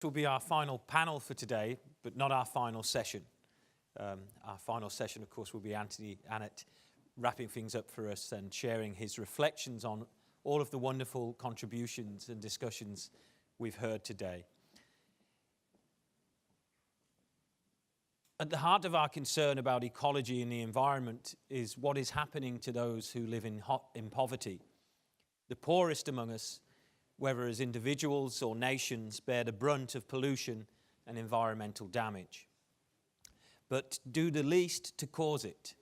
Will be our final panel for today, but not our final session. Our final session, of course, will be Anthony Annett wrapping things up for us and sharing his reflections on all of the wonderful contributions and discussions we've heard today. At the heart of our concern about ecology and the environment is what is happening to those who live in poverty. The poorest among us, whether as individuals or nations, bear the brunt of pollution and environmental damage, but do the least to cause it.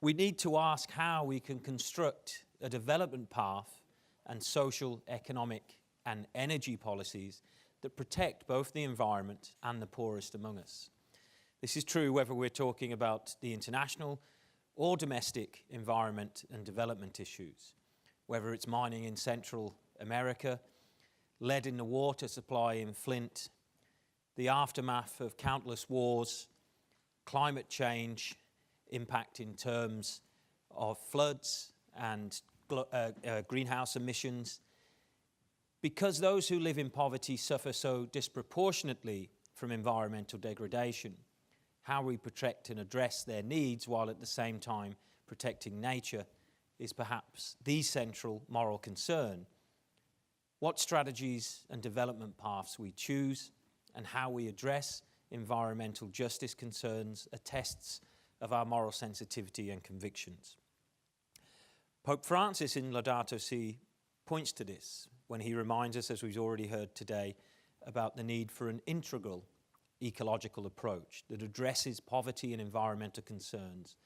We need to ask how we can construct a development path and social, economic, and energy policies that protect both the environment and the poorest among us. This is true whether we're talking about the international or domestic environment and development issues, whether it's mining in Central America, lead in the water supply in Flint, the aftermath of countless wars, climate change, impact in terms of floods and greenhouse emissions. Because those who live in poverty suffer so disproportionately from environmental degradation, how we protect and address their needs while at the same time protecting nature is perhaps the central moral concern. What strategies and development paths we choose and how we address environmental justice concerns are tests of our moral sensitivity and convictions. Pope Francis in Laudato Si points to this when he reminds us, as we've already heard today, about the need for an integral ecological approach that addresses poverty and environmental concerns,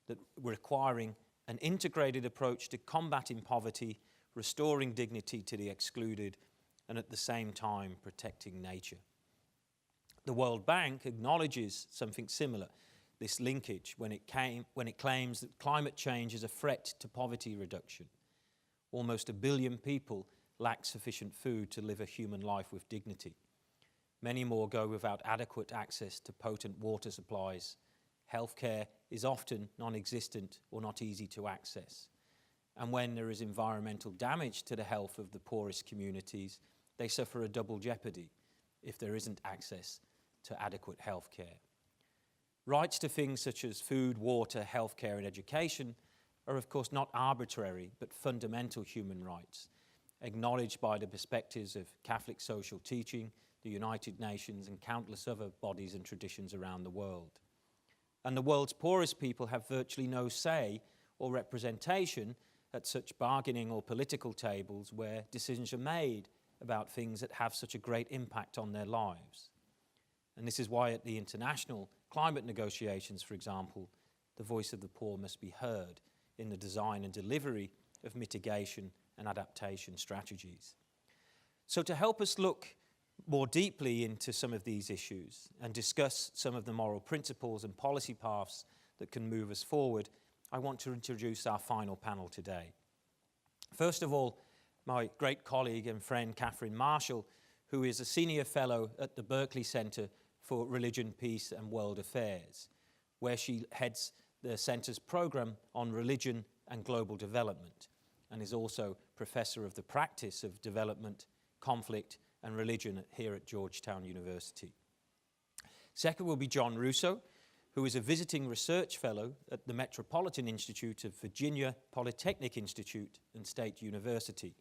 that requiring an integrated approach to combating poverty, restoring dignity to the excluded, and at the same time protecting nature. The World Bank acknowledges something similar, this linkage, when it claims that climate change is a threat to poverty reduction. Almost 1 billion people lack sufficient food to live a human life with dignity. Many more go without adequate access to potent water supplies. Healthcare is often non-existent or not easy to access. And when there is environmental damage to the health of the poorest communities, they suffer a double jeopardy if there isn't access to adequate healthcare. Rights to things such as food, water, healthcare, and education are of course not arbitrary but fundamental human rights, acknowledged by the perspectives of Catholic social teaching, the United Nations, and countless other bodies and traditions around the world. And the world's poorest people have virtually no say or representation at such bargaining or political tables where decisions are made about things that have such a great impact on their lives. And this is why at the international climate negotiations, for example, the voice of the poor must be heard in the design and delivery of mitigation and adaptation strategies. So to help us look more deeply into some of these issues and discuss some of the moral principles and policy paths that can move us forward, I want to introduce our final panel today. First of all, my great colleague and friend Catherine Marshall, who is a senior fellow at the Berkley Center for Religion, Peace and World Affairs, where she heads the center's program on religion and global development, and is also professor of the practice of development, conflict and religion here at Georgetown University. Second will be John Russo, who is a visiting research fellow at the Metropolitan Institute of Virginia Polytechnic Institute and State University.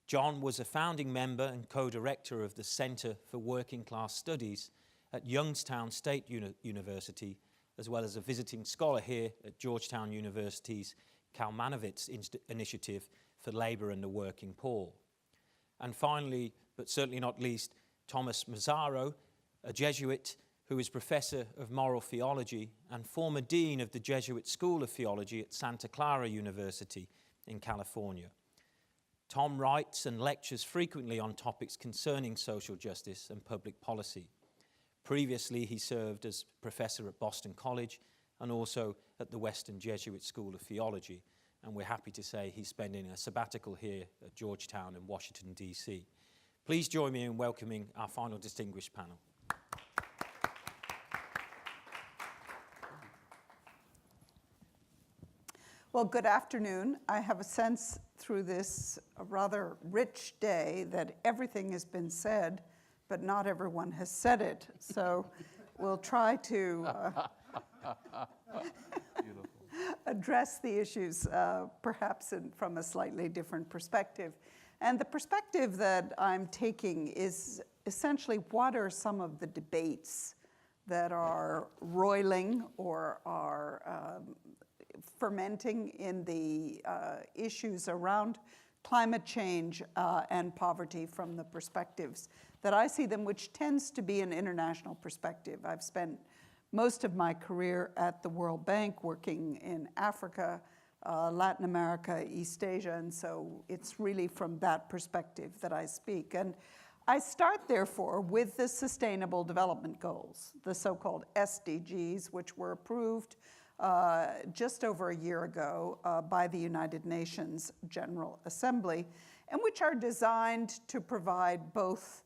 John was a founding member and co-director of the Center for Working Class Studies at Youngstown State University, as well as a visiting scholar here at Georgetown University's Kalmanovitz Initiative for Labor and the Working Poor. And finally, but certainly not least, Thomas Mazzaro, a Jesuit who is professor of moral theology and former dean of the Jesuit School of Theology at Santa Clara University in California. Tom writes and lectures frequently on topics concerning social justice and public policy. Previously, he served as professor at Boston College and also at the Western Jesuit School of Theology. And we're happy to say he's spending a sabbatical here at Georgetown in Washington, D.C. Please join me in welcoming our final distinguished panel. Well, good afternoon. I have a sense through this rather rich day that everything has been said but not everyone has said it. So we'll try to address the issues perhaps from a slightly different perspective. And the perspective that I'm taking is essentially what are some of the debates that are roiling or are fermenting in the issues around climate change and poverty from the perspectives that I see them, which tends to be an international perspective. I've spent most of my career at the World Bank working in Africa, Latin America, East Asia, and so it's really from that perspective that I speak. And I start, therefore, with the Sustainable Development Goals, the so-called SDGs, which were approved just over a year ago by the United Nations General Assembly, and which are designed to provide both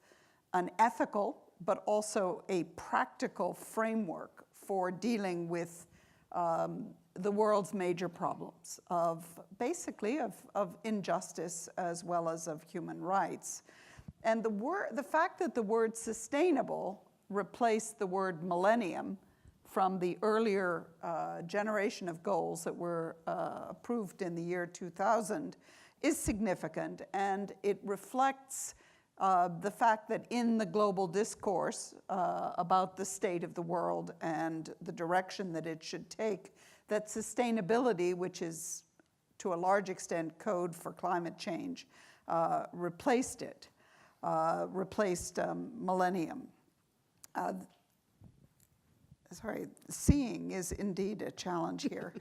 an ethical but also a practical framework for dealing with the world's major problems of basically of injustice as well as of human rights. And the fact that the word sustainable replaced the word millennium from the earlier generation of goals that were approved in the year 2000 is significant, and it reflects the fact that in the global discourse about the state of the world and the direction that it should take, that sustainability, which is to a large extent code for climate change, replaced it, replaced millennium. Sorry, seeing is indeed a challenge here.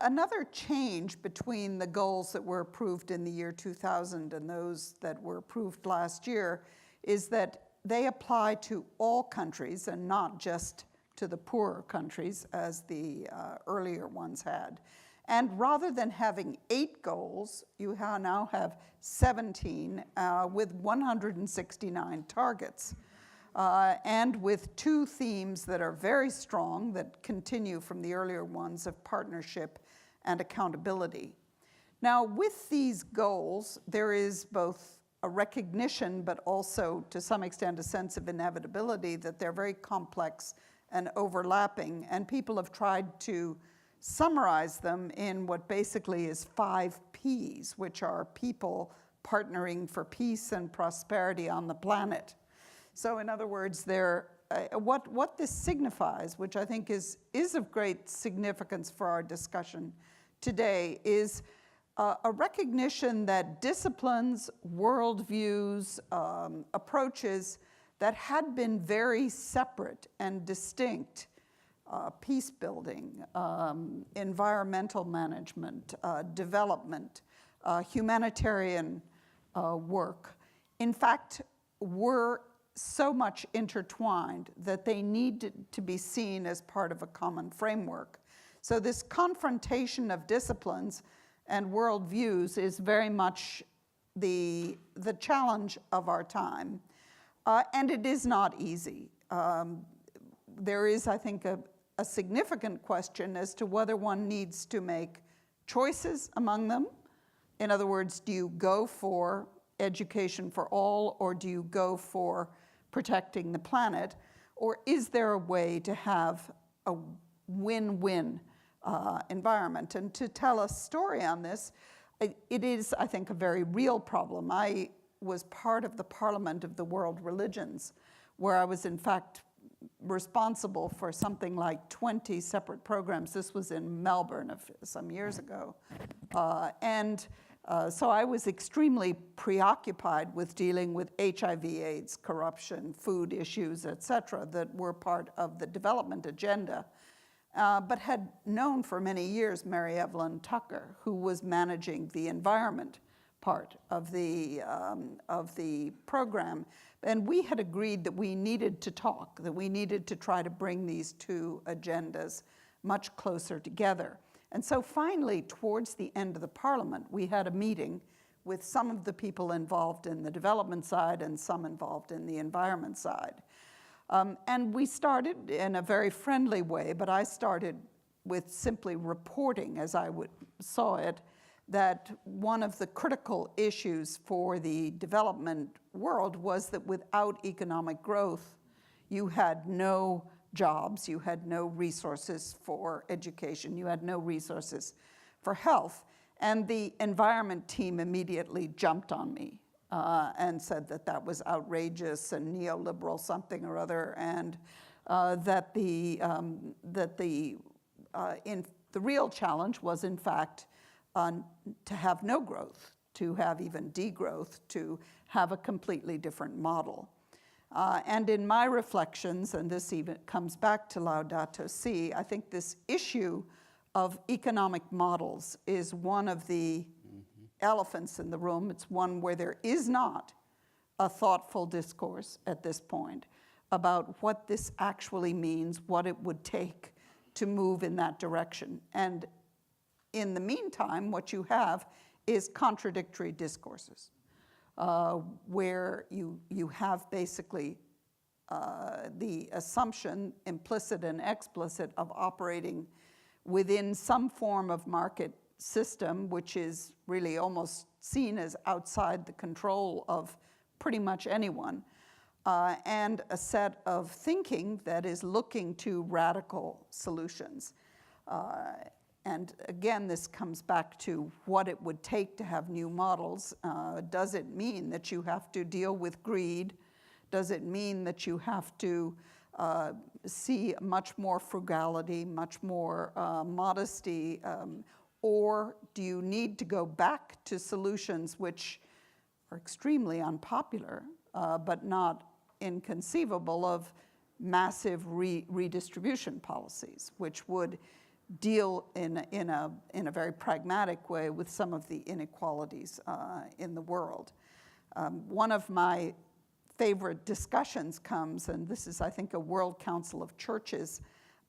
Another change between the goals that were approved in the year 2000 and those that were approved last year is that they apply to all countries and not just to the poorer countries as the earlier ones had. And rather than having 8 goals, you now have 17 with 169 targets. And with 2 themes that are very strong that continue from the earlier ones of partnership and accountability. Now, with these goals, there is both a recognition, but also to some extent a sense of inevitability that they're very complex and overlapping, and people have tried to summarize them in what basically is 5 Ps, which are people partnering for peace and prosperity on the planet. So in other words, what this signifies, which I think is of great significance for our discussion today, is a recognition that disciplines, worldviews, approaches that had been very separate and distinct, peace building, environmental management, development, humanitarian work, in fact, were so much intertwined that they need to be seen as part of a common framework. So this confrontation of disciplines and worldviews is very much the challenge of our time. And it is not easy. There is, I think, a significant question as to whether one needs to make choices among them. In other words, do you go for education for all, or do you go for protecting the planet? Or is there a way to have a win-win environment? And to tell a story on this, it is, I think, a very real problem. I was part of the Parliament of the World Religions, where I was, in fact, responsible for something like 20 separate programs. This was in Melbourne some years ago. So I was extremely preoccupied with dealing with HIV/AIDS, corruption, food issues, et cetera, that were part of the development agenda, but had known for many years Mary Evelyn Tucker, who was managing the environment part of the program. And we had agreed that we needed to talk, that we needed to try to bring these 2 agendas much closer together. And so finally, towards the end of the Parliament, we had a meeting with some of the people involved in the development side and some involved in the environment side. And we started in a very friendly way, but I started with simply reporting, as I saw it, that one of the critical issues for the development world was that without economic growth, you had no jobs, you had no resources for education, you had no resources for health. And the environment team immediately jumped on me and said that that was outrageous and neoliberal something or other, and that the real challenge was, in fact, to have no growth, to have even degrowth, to have a completely different model. And in my reflections, and this even comes back to Laudato Si, I think this issue of economic models is one of the elephants in the room. It's one where there is not a thoughtful discourse at this point about what this actually means, what it would take to move in that direction. And in the meantime, what you have is contradictory discourses, where you have basically the assumption, implicit and explicit, of operating within some form of market system, which is really almost seen as outside the control of pretty much anyone, and a set of thinking that is looking to radical solutions. And again, this comes back to what it would take to have new models. Does it mean that you have to deal with greed? Does it mean that you have to see much more frugality, much more modesty? Or do you need to go back to solutions which are extremely unpopular, but not inconceivable, of massive redistribution policies, which would deal in a very pragmatic way with some of the inequalities in the world. One of my favorite discussions comes, and this is, I think, a World Council of Churches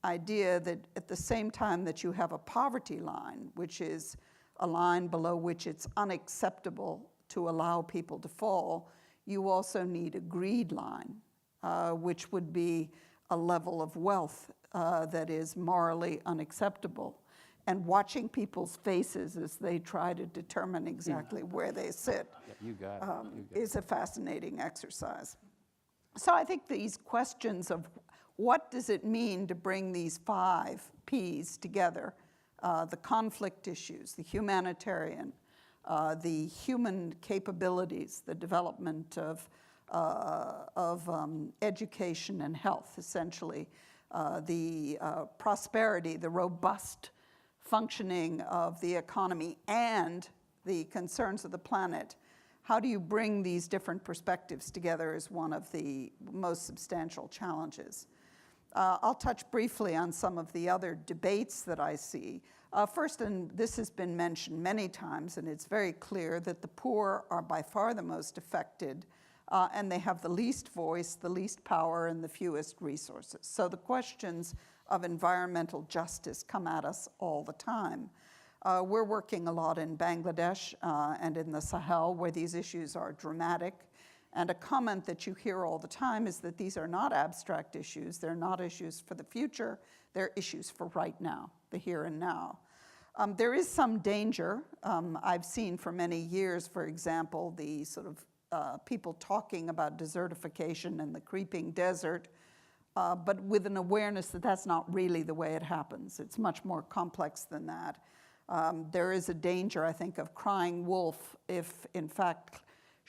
idea, that at the same time that you have a poverty line, which is a line below which it's unacceptable to allow people to fall, you also need a greed line, which would be a level of wealth that is morally unacceptable. And watching people's faces as they try to determine exactly where they sit is a fascinating exercise. So I think these questions of what does it mean to bring these 5 Ps together, the conflict issues, the humanitarian, the human capabilities, the development of education and health, essentially, the prosperity, the robust functioning of the economy, and the concerns of the planet. How do you bring these different perspectives together is one of the most substantial challenges. I'll touch briefly on some of the other debates that I see. First, and this has been mentioned many times, and it's very clear that the poor are by far the most affected, and they have the least voice, the least power, and the fewest resources. So the questions of environmental justice come at us all the time. We're working a lot in Bangladesh and in the Sahel, where these issues are dramatic. And a comment that you hear all the time is that these are not abstract issues. They're not issues for the future. They're issues for right now, the here and now. There is some danger. I've seen for many years, for example, the sort of people talking about desertification and the creeping desert, but with an awareness that that's not really the way it happens. It's much more complex than that. There is a danger, I think, of crying wolf if, in fact,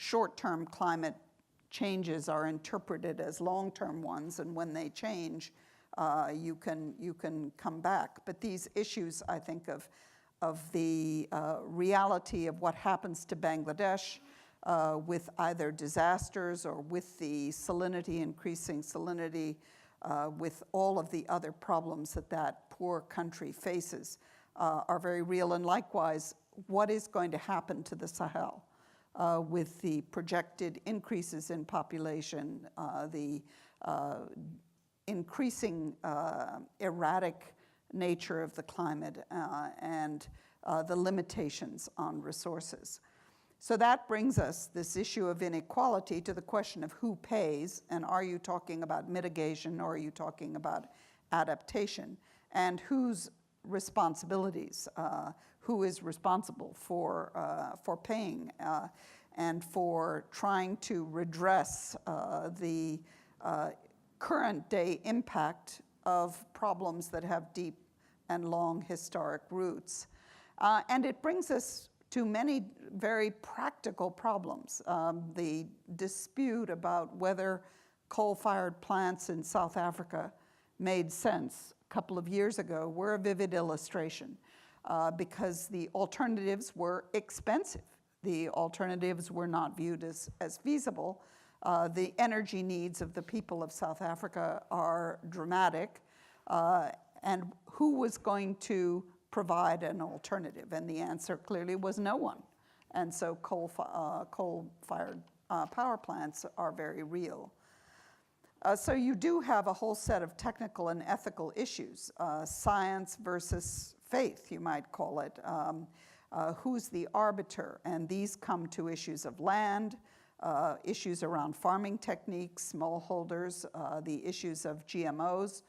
short-term climate changes are interpreted as long-term ones, and when they change, you can come back. But these issues, I think, of the reality of what happens to Bangladesh with either disasters or with the salinity, increasing salinity, with all of the other problems that that poor country faces, are very real. And likewise, what is going to happen to the Sahel with the projected increases in population, the increasing erratic nature of the climate, and the limitations on resources. So that brings us, this issue of inequality, to the question of who pays, and are you talking about mitigation or are you talking about adaptation, and whose responsibilities. Who is responsible for paying and for trying to redress the current day impact of problems that have deep and long historic roots. And it brings us to many very practical problems. The dispute about whether coal-fired plants in South Africa made sense a couple of years ago were a vivid illustration because the alternatives were expensive. The alternatives were not viewed as feasible. The energy needs of the people of South Africa are dramatic. And who was going to provide an alternative? And the answer clearly was no one. And so coal-fired power plants are very real. So you do have a whole set of technical and ethical issues, science versus faith, you might call it. Who's the arbiter? And these come to issues of land, issues around farming techniques, smallholders, the issues of GMOs,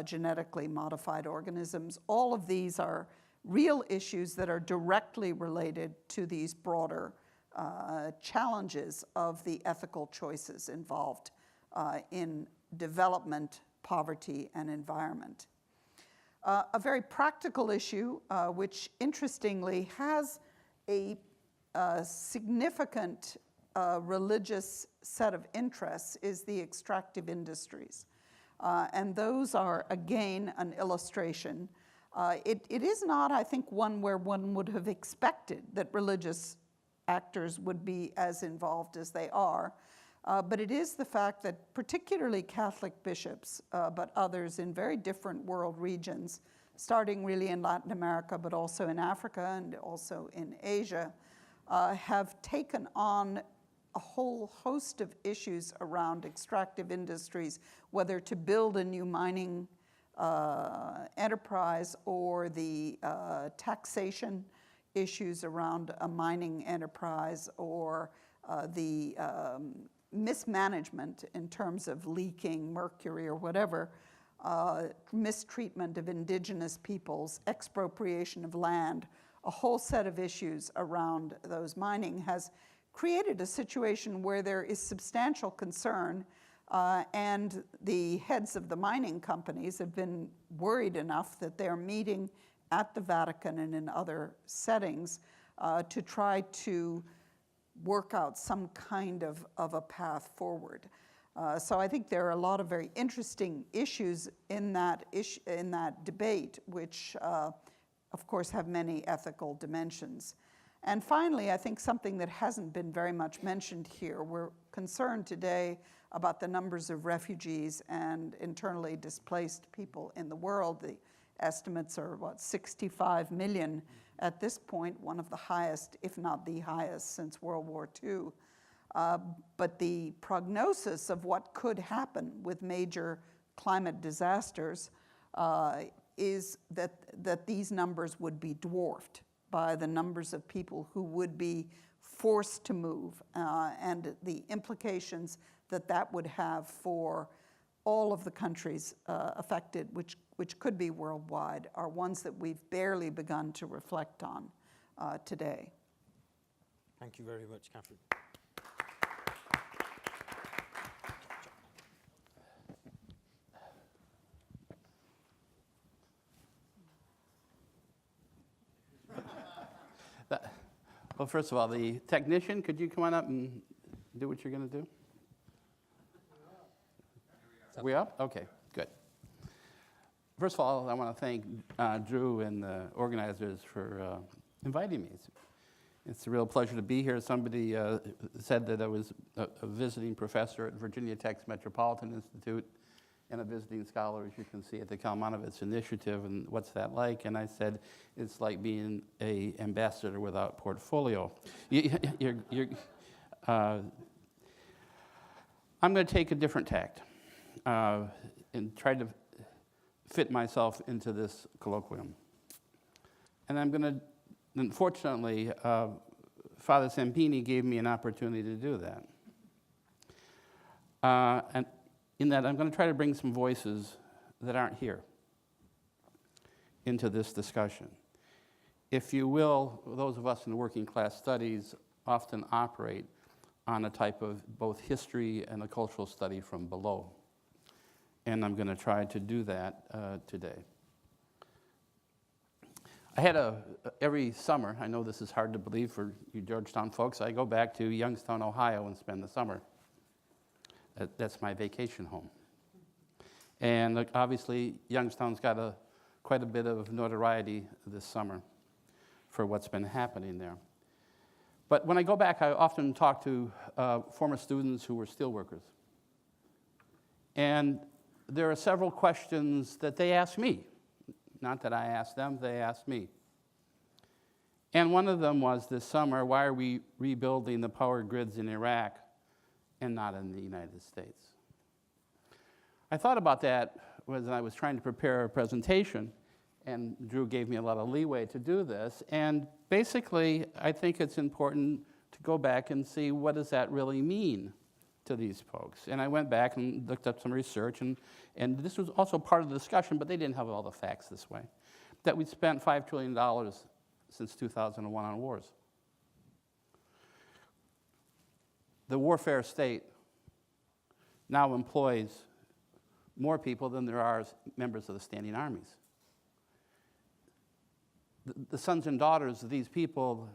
genetically modified organisms. All of these are real issues that are directly related to these broader challenges of the ethical choices involved in development, poverty, and environment. A very practical issue, which interestingly has a significant religious set of interests, is the extractive industries. And those are, again, an illustration. It is not, I think, one where one would have expected that religious actors would be as involved as they are. But it is the fact that particularly Catholic bishops, but others in very different world regions, starting really in Latin America, but also in Africa and also in Asia, have taken on a whole host of issues around extractive industries, whether to build a new mining enterprise or the taxation issues around a mining enterprise or the mismanagement in terms of leaking mercury or whatever, mistreatment of indigenous peoples, expropriation of land, a whole set of issues around those mining has created a situation where there is substantial concern and the heads of the mining companies have been worried enough that they're meeting at the Vatican and in other settings to try to work out some kind of a path forward. So I think there are a lot of very interesting issues in that debate, which of course have many ethical dimensions. And finally, I think something that hasn't been very much mentioned here, we're concerned today about the numbers of refugees and internally displaced people in the world. The estimates are, 65 million at this point, one of the highest, if not the highest, since World War II. But the prognosis of what could happen with major climate disasters is that these numbers would be dwarfed by the numbers of people who would be forced to move, and the implications that would have for all of the countries affected, which could be worldwide, are ones that we've barely begun to reflect on today. Thank you very much, Catherine. Well, first of all, the technician, could you come on up and do what you're going to do? Are we up? Okay, good. First of all, I want to thank Drew and the organizers for inviting me. It's a real pleasure to be here. Somebody said that I was a visiting professor at Virginia Tech's Metropolitan Institute and a visiting scholar, as you can see, at the Kalmanovitz Initiative, and what's that like? And I said, it's like being an ambassador without portfolio. I'm going to take a different tact and try to fit myself into this colloquium. And I'm going to, unfortunately, Father Zampini gave me an opportunity to do that. And in that, I'm going to try to bring some voices that aren't here. into this discussion. If you will, those of us in working class studies often operate on a type of both history and a cultural study from below. And I'm going to try to do that today. I had every summer, I know this is hard to believe for you Georgetown folks, I go back to Youngstown, Ohio and spend the summer. That's my vacation home. And obviously, Youngstown's got quite a bit of notoriety this summer for what's been happening there. But when I go back, I often talk to former students who were steelworkers. And there are several questions that they ask me. Not that I asked them, they asked me. And one of them was this summer, why are we rebuilding the power grids in Iraq and not in the United States? I thought about that when I was trying to prepare a presentation, and Drew gave me a lot of leeway to do this. And basically, I think it's important to go back and see what does that really mean to these folks. And I went back and looked up some research, and this was also part of the discussion, but they didn't have all the facts this way, that we spent $5 trillion since 2001 on wars. The warfare state now employs more people than there are members of the standing armies. The sons and daughters of these people,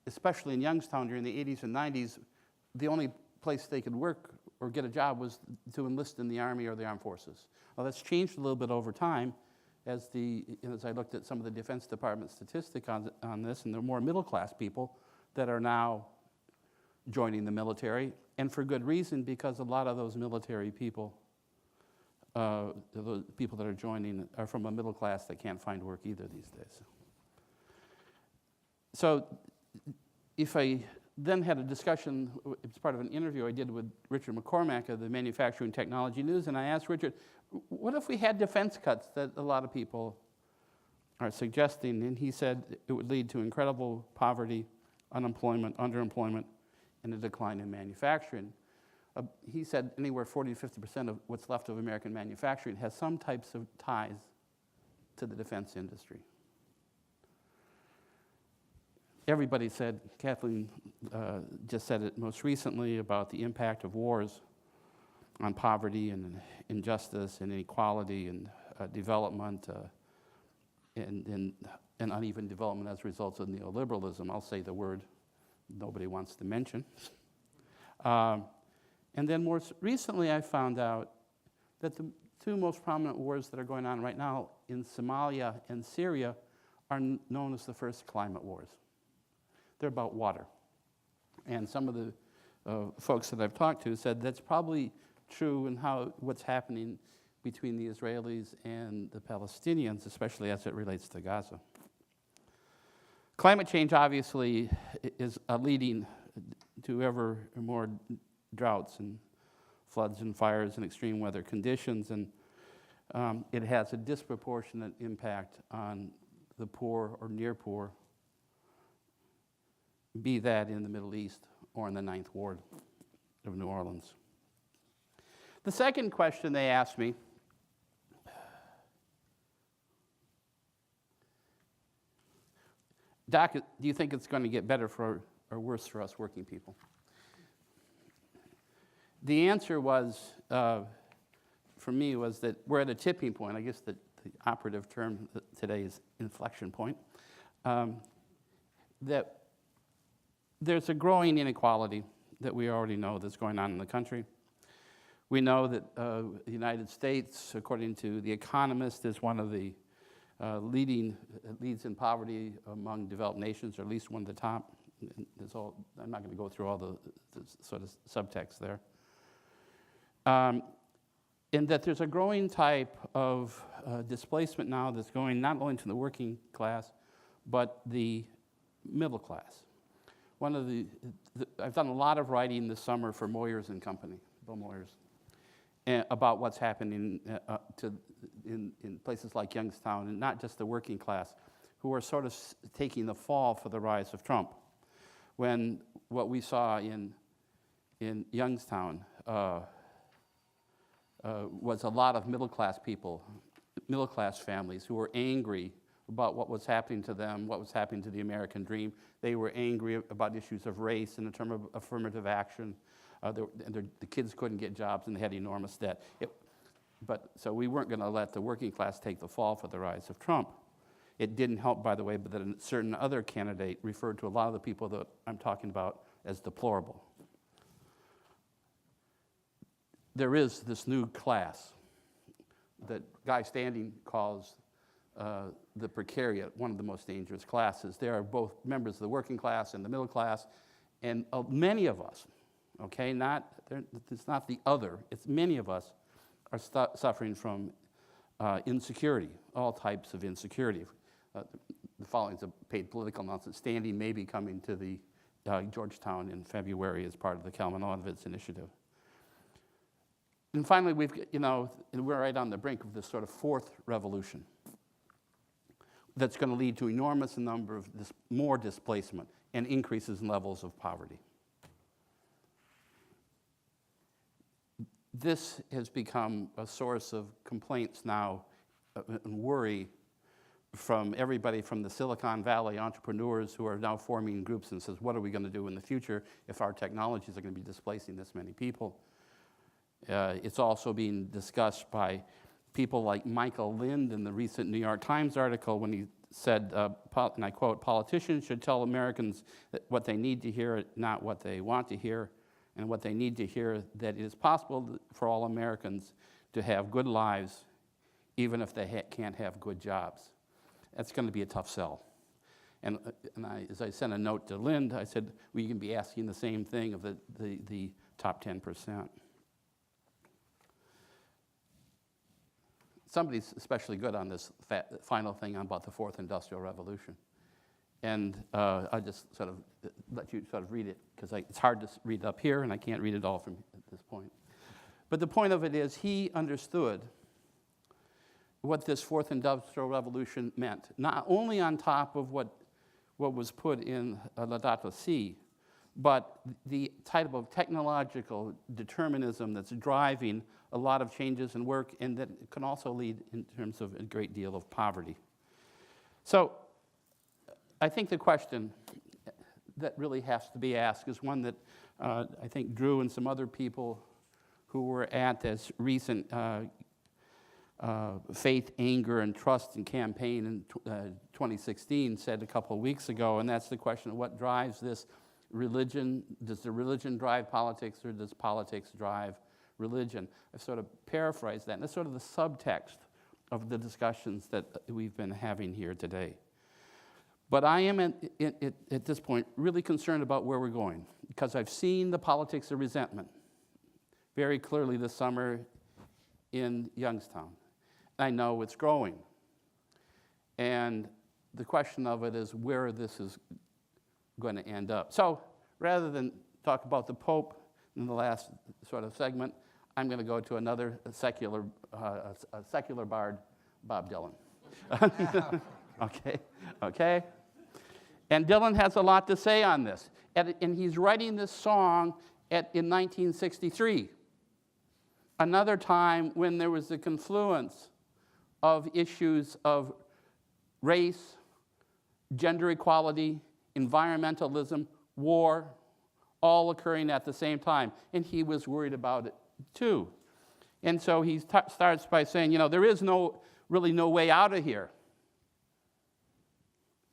especially in Youngstown during the 80s and 90s, the only place they could work or get a job was to enlist in the Army or the Armed Forces. Well, that's changed a little bit over time as I looked at some of the Defense Department statistics on this, and there are more middle-class people that are now joining the military, and for good reason, because a lot of those military people, the people that are joining are from a middle class that can't find work either these days. So if I then had a discussion, it's part of an interview I did with Richard McCormack of the Manufacturing Technology News, and I asked Richard, what if we had defense cuts that a lot of people are suggesting? And he said it would lead to incredible poverty, unemployment, underemployment, and a decline in manufacturing. He said anywhere 40 to 50% of what's left of American manufacturing has some types of ties to the defense industry. Everybody said, Kathleen just said it most recently about the impact of wars on poverty and injustice and inequality and development and uneven development as a result of neoliberalism. I'll say the word nobody wants to mention. And then more recently, I found out that the two most prominent wars that are going on right now in Somalia and Syria are known as the first climate wars. They're about water. And some of the folks that I've talked to said that's probably true in what's happening between the Israelis and the Palestinians, especially as it relates to Gaza. Climate change obviously is leading to ever more droughts and floods and fires and extreme weather conditions, and it has a disproportionate impact on the poor or near poor, be that in the Middle East or in the 9th Ward of New Orleans. The second question they asked me, Doc, do you think it's going to get better or worse for us working people? The answer was, for me, was that we're at a tipping point. I guess the operative term today is inflection point. That there's a growing inequality that we already know that's going on in the country. We know that the United States, according to The Economist, is one of the leads in poverty among developed nations, or at least one of the top. I'm not going to go through all the sort of subtext there. In that there's a growing type of displacement now that's going not only to the working class, but the middle class. I've done a lot of writing this summer for Moyers and Company, Bill Moyers, about what's happening in places like Youngstown, and not just the working class, who are sort of taking the fall for the rise of Trump. When what we saw in Youngstown was a lot of middle-class people middle-class families who were angry about what was happening to them, what was happening to the American dream. They were angry about issues of race in the term of affirmative action. The kids couldn't get jobs and they had enormous debt. So we weren't going to let the working class take the fall for the rise of Trump. It didn't help, by the way, but that a certain other candidate referred to a lot of the people that I'm talking about as deplorable. There is this new class that Guy Standing calls the precariat, one of the most dangerous classes. They are both members of the working class and the middle class, and many of us, okay, it's not the other, it's many of us are suffering from insecurity, all types of insecurity. The following is a paid political announcement. Standing may be coming to the Georgetown in February as part of the Kalmanovitz initiative. And finally, we're right on the brink of this sort of fourth revolution that's going to lead to enormous number of more displacement and increases in levels of poverty. This has become a source of complaints now and worry from everybody from the Silicon Valley entrepreneurs who are now forming groups and says, what are we going to do in the future if our technologies are going to be displacing this many people? It's also being discussed by people like Michael Lind in the recent New York Times article when he said, and I quote, politicians should tell Americans that what they need to hear, not what they want to hear, and what they need to hear that it is possible for all Americans to have good lives even if they can't have good jobs. That's going to be a tough sell. And as I sent a note to Lind, I said, we can be asking the same thing of the top 10%. Somebody's especially good on this final thing about the fourth industrial revolution. And I'll just sort of let you sort of read it, because it's hard to read up here, and I can't read it all from at this point. But the point of it is he understood what this fourth industrial revolution meant, not only on top of what was put in Laudato Si, but the type of technological determinism that's driving a lot of changes in work, and that can also lead in terms of a great deal of poverty. So I think the question that really has to be asked is one that I think Drew and some other people who were at this recent Faith, Anger, and Trust and campaign in 2016 said a couple of weeks ago, and that's the question of what drives this religion. Does the religion drive politics, or does politics drive religion? I've sort of paraphrased that, and that's sort of the subtext of the discussions that we've been having here today. But I am, at this point, really concerned about where we're going, because I've seen the politics of resentment very clearly this summer in Youngstown. I know it's growing. And the question of it is where this is going to end up. So rather than talk about the Pope in the last sort of segment, I'm going to go to another secular bard, Bob Dylan. Okay. And Dylan has a lot to say on this. And he's writing this song in 1963, another time when there was the confluence of issues of race, gender equality, environmentalism, war, all occurring at the same time. And he was worried about it too. And so he starts by saying, there is really no way out of here.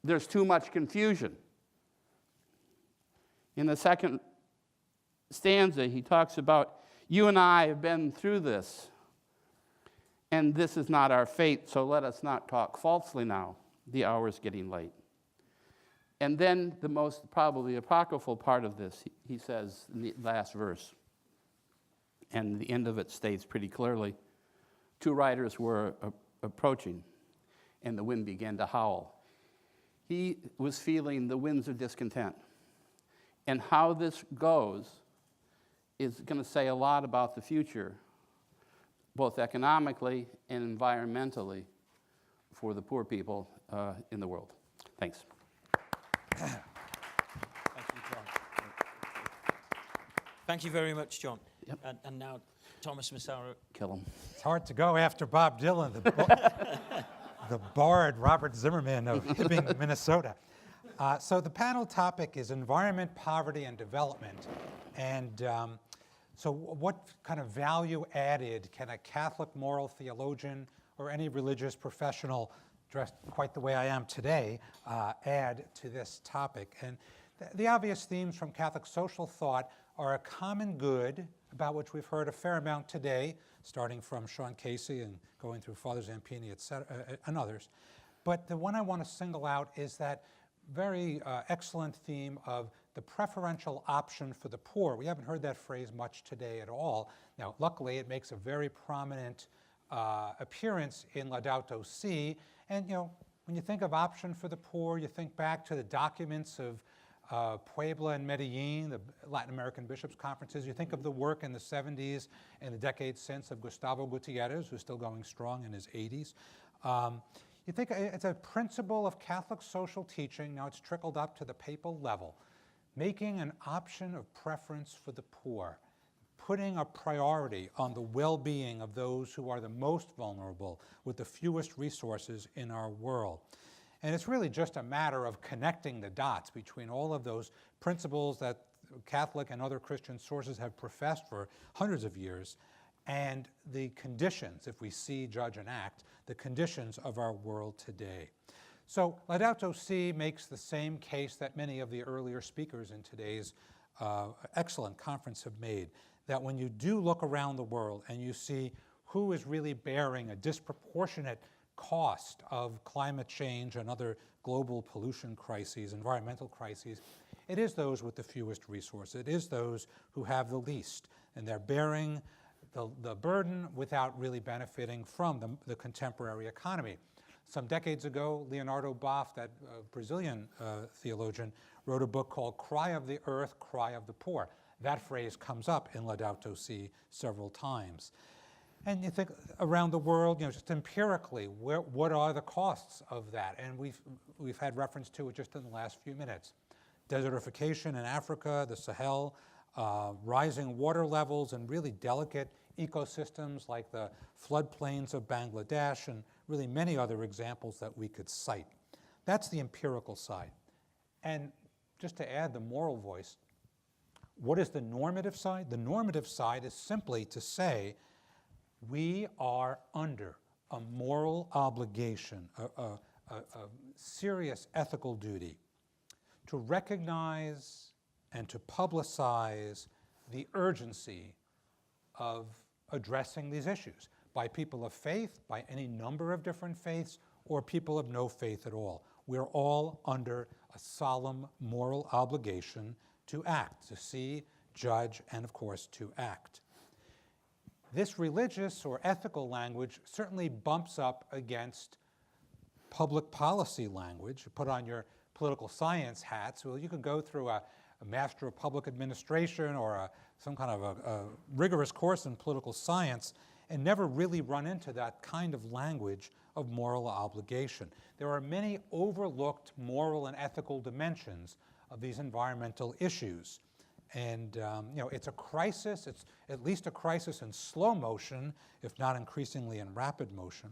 There's too much confusion. In the second stanza, he talks about, you and I have been through this, and this is not our fate, so let us not talk falsely now. The hour's getting late. And then the most probably apocryphal part of this, he says in the last verse, and the end of it states pretty clearly, two riders were approaching, and the wind began to howl. He was feeling the winds of discontent. And how this goes is going to say a lot about the future, both economically and environmentally, for the poor people in the world. Thanks. Thank you, John. Thank you very much, John. Yep. And now, Thomas Massaro. Kill him. It's hard to go after Bob Dylan, the bard Robert Zimmerman of Hibbing, Minnesota. So the panel topic is environment, poverty, and development. And so what kind of value added can a Catholic moral theologian or any religious professional dressed quite the way I am today add to this topic? And the obvious themes from Catholic social thought are a common good, about which we've heard a fair amount today, starting from Sean Casey and going through Father Zampini, and others. But the one I want to single out is that very excellent theme of the preferential option for the poor. We haven't heard that phrase much today at all. Now, luckily, it makes a very prominent appearance in Laudato Si. And, you know, when you think of option for the poor, you think back to the documents of Puebla and Medellin, the Latin American Bishops' Conferences. You think of the work in the 70s and the decades since of Gustavo Gutierrez, who's still going strong in his 80s. You think it's a principle of Catholic social teaching, now it's trickled up to the papal level, making an option of preference for the poor, putting a priority on the well-being of those who are the most vulnerable with the fewest resources in our world. And it's really just a matter of connecting the dots between all of those principles that Catholic and other Christian sources have professed for hundreds of years, and the conditions, if we see, judge, and act, the conditions of our world today. So Laudato Si makes the same case that many of the earlier speakers in today's excellent conference have made, that when you do look around the world and you see who is really bearing a disproportionate cost of climate change and other global pollution crises, environmental crises, it is those with the fewest resources. It is those who have the least, and they're bearing the burden without really benefiting from the contemporary economy. Some decades ago, Leonardo Boff, that Brazilian theologian, wrote a book called Cry of the Earth, Cry of the Poor. That phrase comes up in Laudato Si several times. And you think around the world, you know, just empirically, what are the costs of that? And we've had reference to it just in the last few minutes. Desertification in Africa, the Sahel, rising water levels, and really delicate ecosystems like the floodplains of Bangladesh, and really many other examples that we could cite. That's the empirical side. And just to add the moral voice, what is the normative side? The normative side is simply to say, we are under a moral obligation, a serious ethical duty to recognize and to publicize the urgency of addressing these issues by people of faith, by any number of different faiths, or people of no faith at all. We're all under a solemn moral obligation to act, to see, judge, and of course to act. This religious or ethical language certainly bumps up against public policy language. You put on your political science hats. Well, you could go through a Master of Public Administration or some kind of a rigorous course in political science and never really run into that kind of language of moral obligation. There are many overlooked moral and ethical dimensions of these environmental issues. And you know, it's a crisis. It's at least a crisis in slow motion, if not increasingly in rapid motion.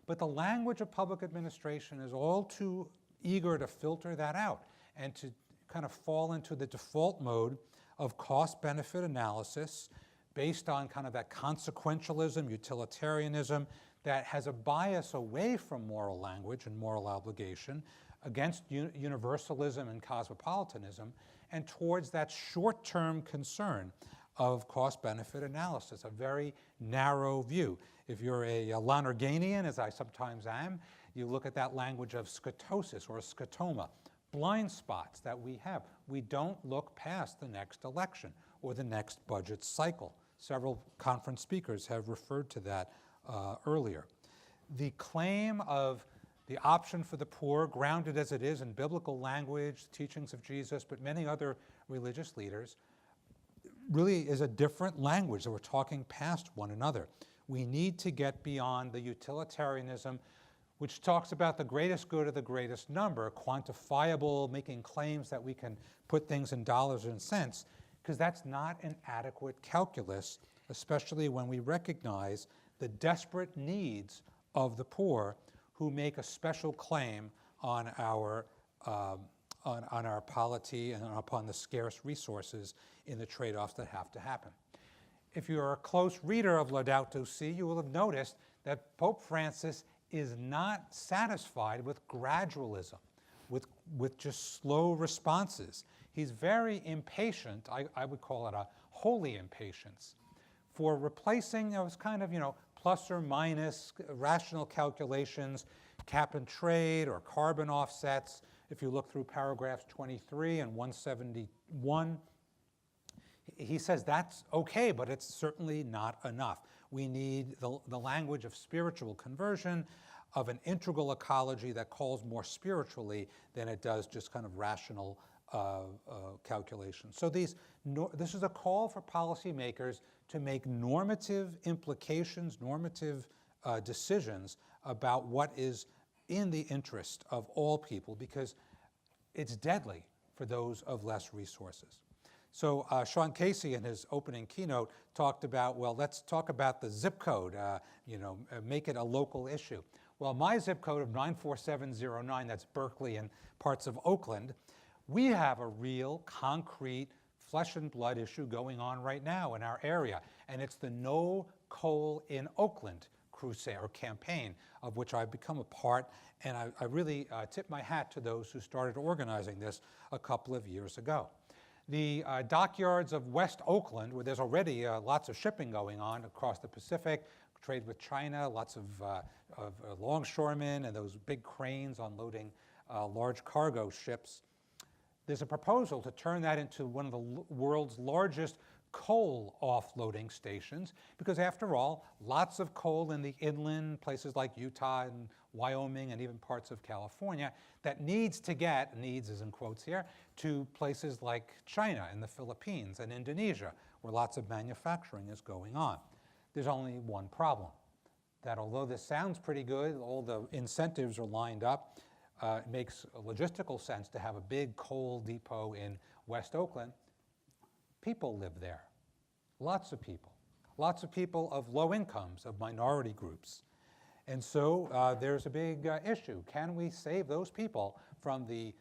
But the language of public administration is all too eager to filter that out and to kind of fall into the default mode of cost-benefit analysis based on kind of that consequentialism, utilitarianism that has a bias away from moral language and moral obligation against universalism and cosmopolitanism, and towards that short-term concern of cost-benefit analysis, a very narrow view. If you're a Lonerganian, as I sometimes am, you look at that language of scotosis or scotoma, blind spots that we have. We don't look past the next election or the next budget cycle. Several conference speakers have referred to that earlier. The claim of the option for the poor, grounded as it is in biblical language, teachings of Jesus, but many other religious leaders, really is a different language that we're talking past one another. We need to get beyond the utilitarianism, which talks about the greatest good of the greatest number, quantifiable, making claims that we can put things in dollars and cents, because that's not an adequate calculus, especially when we recognize the desperate needs of the poor who make a special claim on our polity and upon the scarce resources in the trade-offs that have to happen. If you're a close reader of Laudato Si, you will have noticed that Pope Francis is not satisfied with gradualism, with just slow responses. He's very impatient, I would call it a holy impatience, for replacing those kind of, plus or minus rational calculations, cap and trade or carbon offsets. If you look through paragraphs 23 and 171, he says that's okay, but it's certainly not enough. We need the language of spiritual conversion, of an integral ecology that calls more spiritually than it does just kind of rational calculations. So this is a call for policymakers to make normative implications, normative decisions about what is in the interest of all people, because it's deadly for those of less resources. So Sean Casey, in his opening keynote, talked about, well, let's talk about the zip code, make it a local issue. Well, my zip code of 94709, that's Berkeley and parts of Oakland, we have a real, concrete, flesh and blood issue going on right now in our area, and it's the No Coal in Oakland crusade or campaign, of which I've become a part, and I really tip my hat to those who started organizing this a couple of years ago. The dockyards of West Oakland, where there's already lots of shipping going on across the Pacific, trade with China, lots of longshoremen and those big cranes unloading large cargo ships. There's a proposal to turn that into one of the world's largest coal offloading stations, because after all, lots of coal in the inland, places like Utah and Wyoming and even parts of California, that needs is in quotes here, to places like China and the Philippines and Indonesia, where lots of manufacturing is going on. There's only one problem, that although this sounds pretty good, all the incentives are lined up, it makes logistical sense to have a big coal depot in West Oakland. People live there, lots of people of low incomes, of minority groups. And so there's a big issue. Can we save those people from the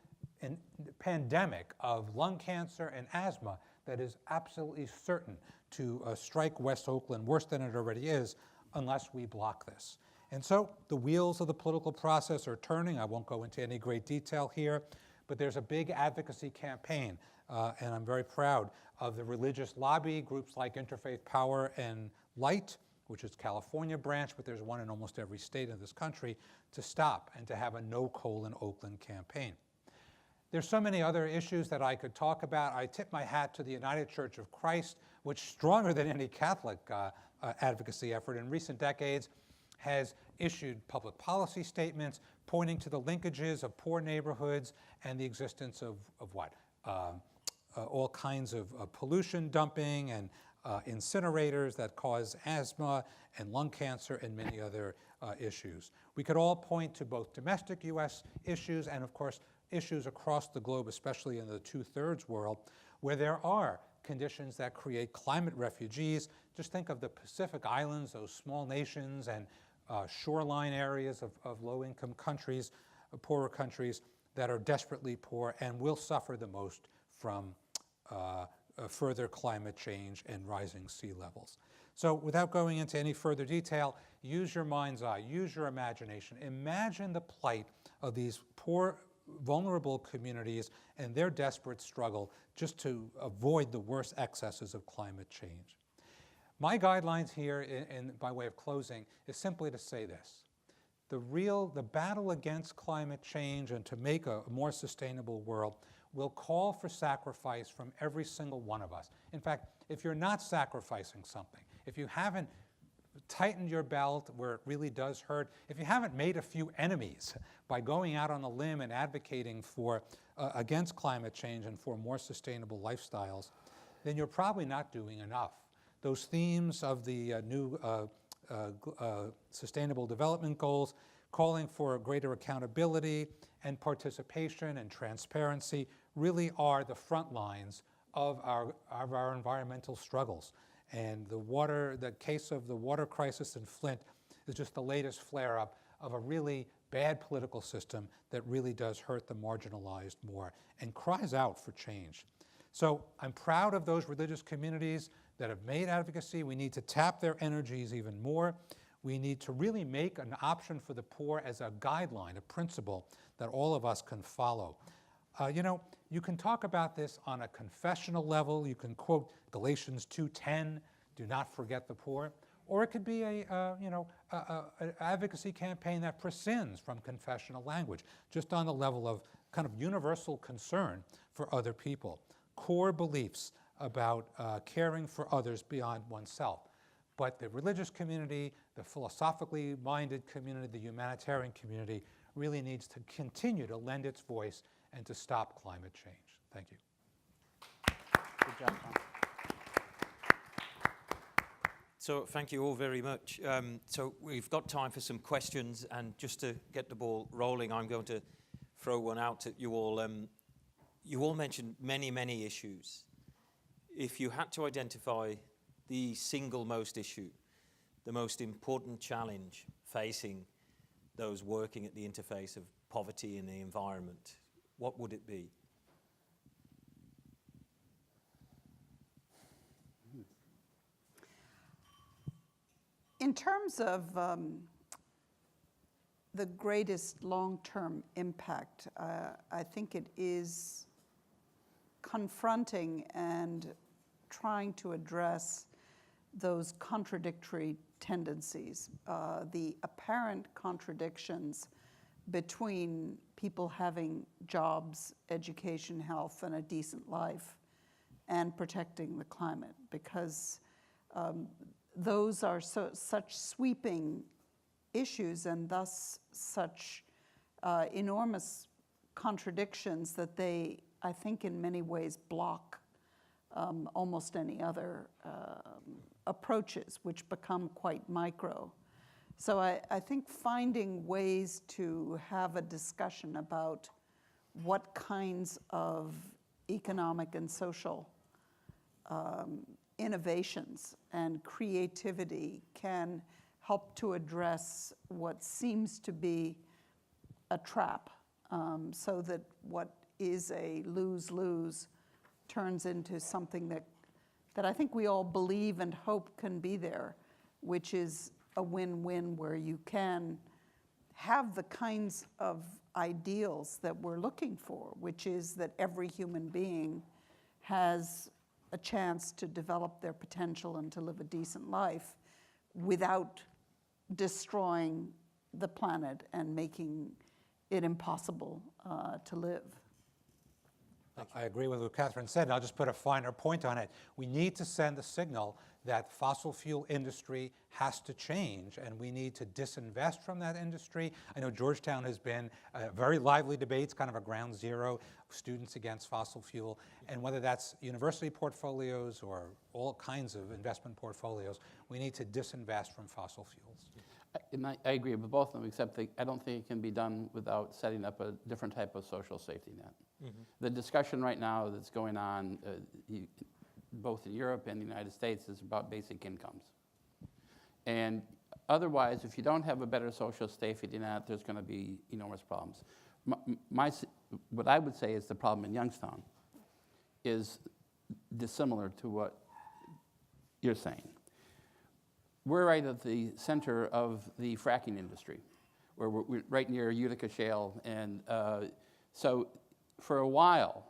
pandemic of lung cancer and asthma that is absolutely certain to strike West Oakland worse than it already is unless we block this? And so the wheels of the political process are turning. I won't go into any great detail here, but there's a big advocacy campaign, and I'm very proud of the religious lobby groups like Interfaith Power and Light, which is California branch, but there's one in almost every state in this country, to stop and to have a No Coal in Oakland campaign. There's so many other issues that I could talk about. I tip my hat to the United Church of Christ, which, stronger than any Catholic advocacy effort in recent decades, has issued public policy statements pointing to the linkages of poor neighborhoods and the existence of what? All kinds of pollution dumping and incinerators that cause asthma and lung cancer and many other issues. We could all point to both domestic U.S. issues and, of course, issues across the globe, especially in the two-thirds world, where there are conditions that create climate refugees. Just think of the Pacific Islands, those small nations and shoreline areas of low-income countries, poorer countries that are desperately poor and will suffer the most from further climate change and rising sea levels. So without going into any further detail, use your mind's eye, use your imagination. Imagine the plight of these poor, vulnerable communities and their desperate struggle just to avoid the worst excesses of climate change. My guidelines here, by way of closing, is simply to say this. The battle against climate change and to make a more sustainable world will call for sacrifice from every single one of us. In fact, if you're not sacrificing something, if you haven't tightened your belt where it really does hurt, if you haven't made a few enemies by going out on a limb and advocating for against climate change and for more sustainable lifestyles, then you're probably not doing enough. Those themes of the new Sustainable Development Goals, calling for greater accountability and participation and transparency, really are the front lines of our environmental struggles. And the case of the water crisis in Flint is just the latest flare-up of a really bad political system that really does hurt the marginalized more and cries out for change. So I'm proud of those religious communities that have made advocacy. We need to tap their energies even more. We need to really make an option for the poor as a guideline, a principle that all of us can follow. You can talk about this on a confessional level. You can quote Galatians 2:10, do not forget the poor. Or it could be an advocacy campaign that prescinds from confessional language, just on the level of kind of universal concern for other people. Core beliefs about caring for others beyond oneself. But the religious community, the philosophically minded community, the humanitarian community really needs to continue to lend its voice and to stop climate change. Thank you. Good job, Tom. So thank you all very much. So we've got time for some questions, and just to get the ball rolling, I'm going to throw one out at you all. You all mentioned many, many issues. If you had to identify the single most issue, the most important challenge facing those working at the interface of poverty and the environment, what would it be? In terms of the greatest long-term impact, I think it is confronting and trying to address those contradictory tendencies, the apparent contradictions between people having jobs, education, health, and a decent life, and protecting the climate, because those are such sweeping issues and thus such enormous contradictions that they, I think, in many ways block almost any other approaches, which become quite micro. So I think finding ways to have a discussion about what kinds of economic and social innovations and creativity can help to address what seems to be a trap, so that what is a lose-lose turns into something that I think we all believe and hope can be there, which is a win-win where you can have the kinds of ideals that we're looking for, which is that every human being has a chance to develop their potential and to live a decent life without destroying the planet and making it impossible to live. I agree with what Catherine said, and I'll just put a finer point on it. We need to send a signal that fossil fuel industry has to change, and we need to disinvest from that industry. I know Georgetown has been very lively debates, kind of a ground zero, students against fossil fuel, and whether that's university portfolios or all kinds of investment portfolios, we need to disinvest from fossil fuels. And I agree with both of them, except I don't think it can be done without setting up a different type of social safety net. Mm-hmm. The discussion right now that's going on, both in Europe and the United States, is about basic incomes. And otherwise, if you don't have a better social safety net, there's going to be enormous problems. What I would say is the problem in Youngstown is dissimilar to what you're saying. We're right at the center of the fracking industry, where we're right near Utica Shale. And so for a while,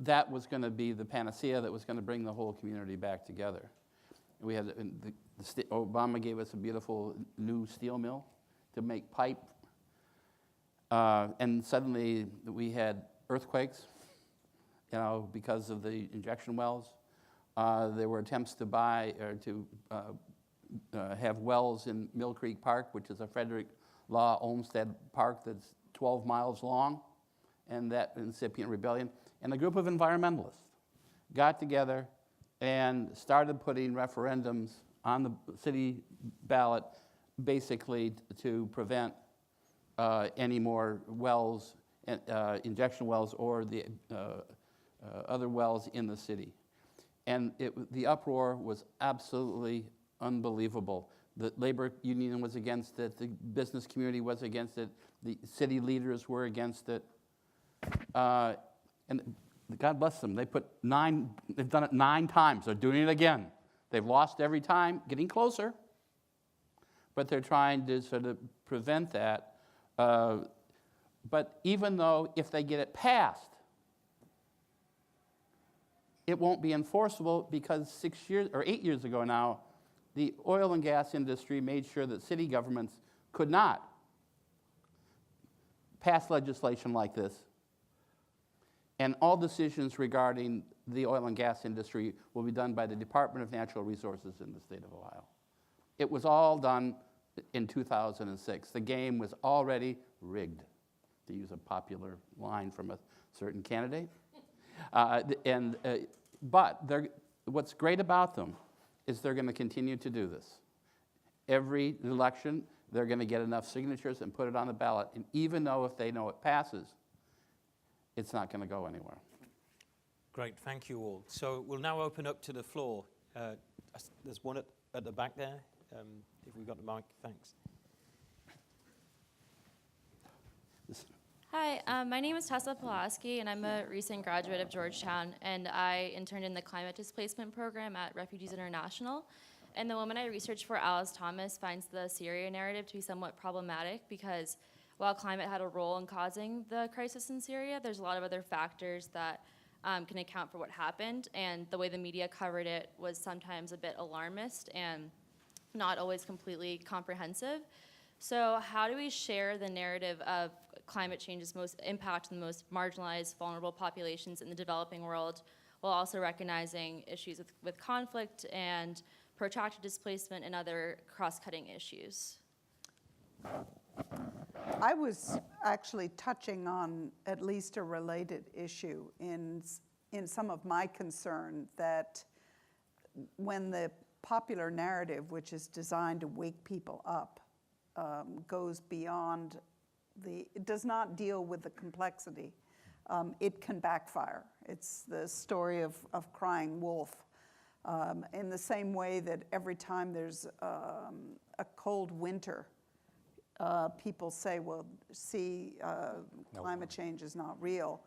that was going to be the panacea that was going to bring the whole community back together. We had Obama gave us a beautiful new steel mill to make pipe. And suddenly we had earthquakes, because of the injection wells. There were attempts to buy or to have wells in Mill Creek Park, which is a Frederick Law Olmsted Park that's 12 miles long, and that incipient rebellion. And a group of environmentalists got together and started putting referendums on the city ballot, basically to prevent any more wells, injection wells, or the other wells in the city. And the uproar was absolutely unbelievable. The labor union was against it, the business community was against it, the city leaders were against it. And God bless them, they've done it 9 times, they're doing it again. They've lost every time, getting closer, but they're trying to sort of prevent that. But even though if they get it passed, it won't be enforceable because 6 years or 8 years ago now, the oil and gas industry made sure that city governments could not pass legislation like this. And all decisions regarding the oil and gas industry will be done by the Department of Natural Resources in the state of Ohio. It was all done in 2006. The game was already rigged, to use a popular line from a certain candidate. But what's great about them is they're going to continue to do this. Every election, they're going to get enough signatures and put it on the ballot. And even though if they know it passes, it's not going to go anywhere. Great, thank you all. So we'll now open up to the floor. There's one at the back there. If we've got the mic, thanks. Hi, my name is Tessa Pulaski, and I'm a recent graduate of Georgetown, and I interned in the climate displacement program at Refugees International. And the woman I researched for, Alice Thomas, finds the Syria narrative to be somewhat problematic because while climate had a role in causing the crisis in Syria, there's a lot of other factors that can account for what happened, and the way the media covered it was sometimes a bit alarmist and not always completely comprehensive. So how do we share the narrative of climate change's most impact on the most marginalized, vulnerable populations in the developing world, while also recognizing issues with conflict and protracted displacement and other cross-cutting issues? I was actually touching on at least a related issue in some of my concern that when the popular narrative, which is designed to wake people up, goes beyond it does not deal with the complexity, it can backfire. It's the story of crying wolf. In the same way that every time there's a cold winter, people say, well, see, climate change is not real.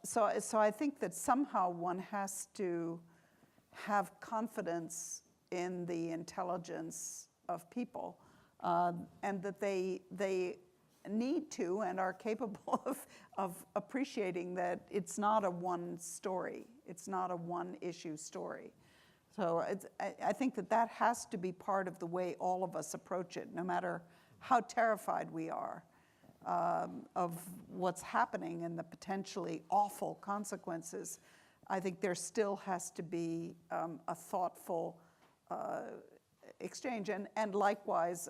So I think that somehow one has to have confidence in the intelligence of people, and that they need to and are capable of appreciating that it's not a one story. It's not a one issue story. So I think that has to be part of the way all of us approach it, no matter how terrified we are of what's happening and the potentially awful consequences. I think there still has to be a thoughtful exchange, and likewise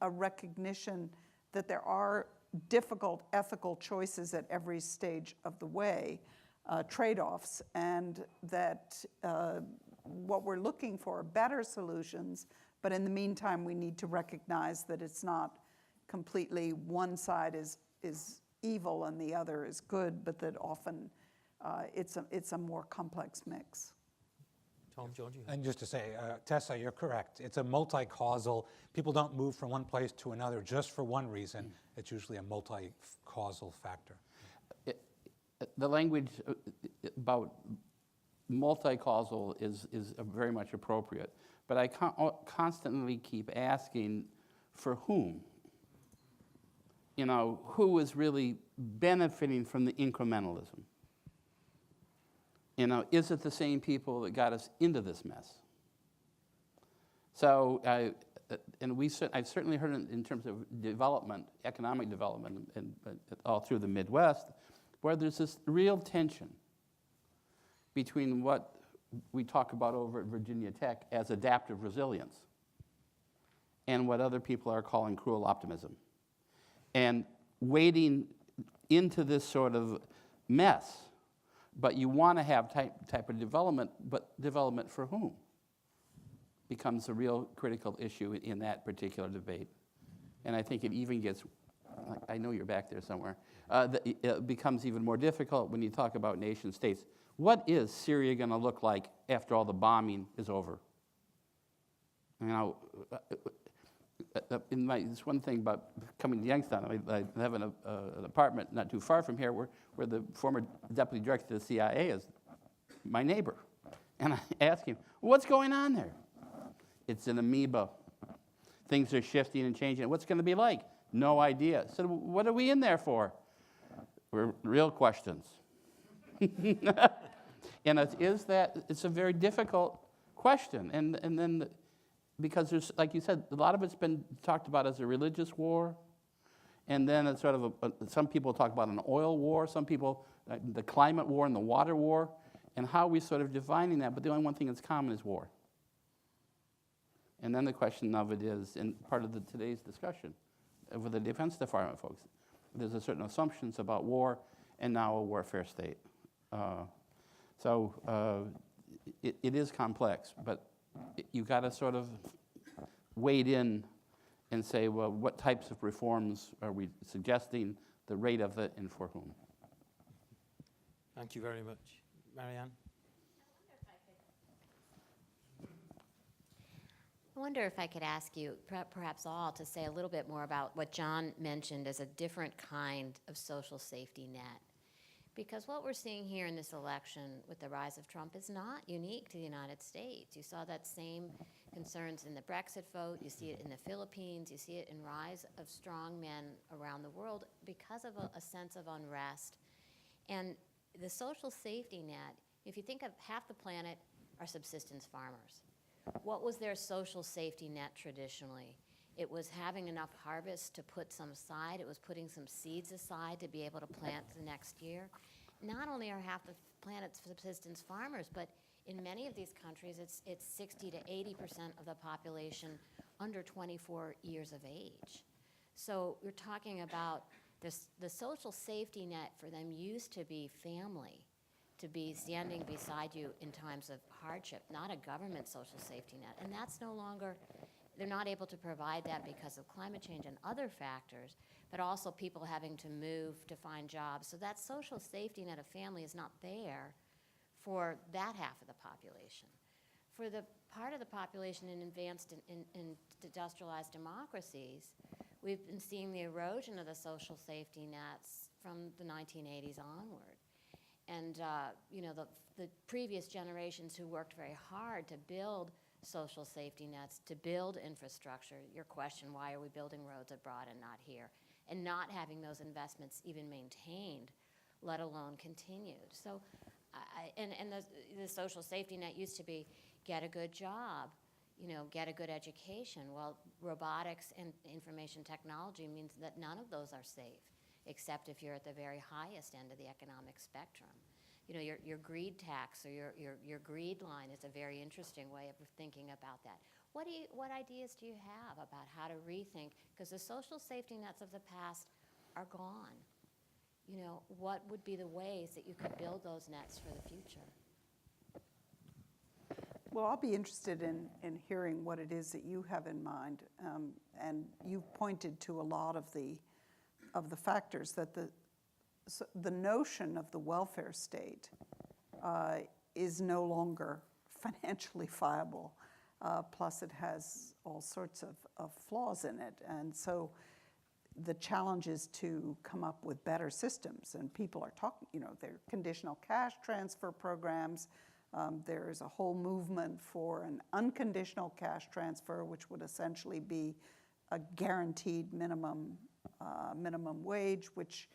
a recognition that there are difficult ethical choices at every stage of the way, trade-offs, and that what we're looking for are better solutions, but in the meantime we need to recognize that it's not completely one side is evil and the other is good, but that often it's a more complex mix. Tom, George? And just to say, Tessa, you're correct. It's a multi-causal. People don't move from one place to another just for one reason. It's usually a multi-causal factor. The language about multi-causal is very much appropriate, but I constantly keep asking for whom? You know, who is really benefiting from the incrementalism? You know, is it the same people that got us into this mess? So, I've certainly heard in terms of development, economic development, and all through the Midwest, where there's this real tension between what we talk about over at Virginia Tech as adaptive resilience and what other people are calling cruel optimism. And wading into this sort of mess, but you want to have type of development, but development for whom? Becomes a real critical issue in that particular debate. And I think it even gets I know you're back there somewhere, it becomes even more difficult when you talk about nation states. What is Syria going to look like after all the bombing is over? You know, it's one thing about coming to Youngstown. I have an apartment not too far from here where the former deputy director of the CIA is my neighbor. And I asked him, what's going on there? It's an amoeba. Things are shifting and changing. What's it going to be like? No idea. I said, what are we in there for? Real questions. And it's a very difficult question. And then, because there's, like you said, a lot of it's been talked about as a religious war. And then it's sort of, some people talk about an oil war, some people, the climate war and the water war, and how we sort of defining that. But the only one thing that's common is war. And then the question of it is, and part of today's discussion with the Defense Department folks, there's a certain assumptions about war and now a warfare state. It is complex, but you got to sort of wade in and say, well, what types of reforms are we suggesting, the rate of it, and for whom? Thank you very much. Marianne? I wonder if I could ask you, perhaps all, to say a little bit more about what John mentioned as a different kind of social safety net. Because what we're seeing here in this election with the rise of Trump is not unique to the United States. You saw that same concerns in the Brexit vote. You see it in the Philippines. You see it in rise of strong men around the world because of a sense of unrest. And the social safety net, if you think of half the planet are subsistence farmers. What was their social safety net traditionally? It was having enough harvest to put some aside. It was putting some seeds aside to be able to plant the next year. Not only are half the planet's subsistence farmers, but in many of these countries, it's 60 to 80% of the population under 24 years of age. So we're talking about this, the social safety net for them used to be family, to be standing beside you in times of hardship, not a government social safety net. And that's no longer, they're not able to provide that because of climate change and other factors, but also people having to move to find jobs. So that social safety net of family is not there for that half of the population. For the part of the population in advanced in industrialized democracies, we've been seeing the erosion of the social safety nets from the 1980s onward. And you know, the previous generations who worked very hard to build social safety nets, to build infrastructure, your question, why are we building roads abroad and not here, and not having those investments even maintained, let alone continued. So, the social safety net used to be get a good job, you know, get a good education. Well, robotics and information technology means that none of those are safe, except if you're at the very highest end of the economic spectrum. You know, your greed tax or your greed line is a very interesting way of thinking about that. What ideas do you have about how to rethink? Because the social safety nets of the past are gone. You know, what would be the ways that you could build those nets for the future? Well, I'll be interested in hearing what it is that you have in mind. And you've pointed to a lot of the factors that the notion of the welfare state is no longer financially viable. Plus it has all sorts of flaws in it. And so the challenge is to come up with better systems. And people are talking, you know, there are conditional cash transfer programs. There is a whole movement for an unconditional cash transfer, which would essentially be a guaranteed minimum wage, which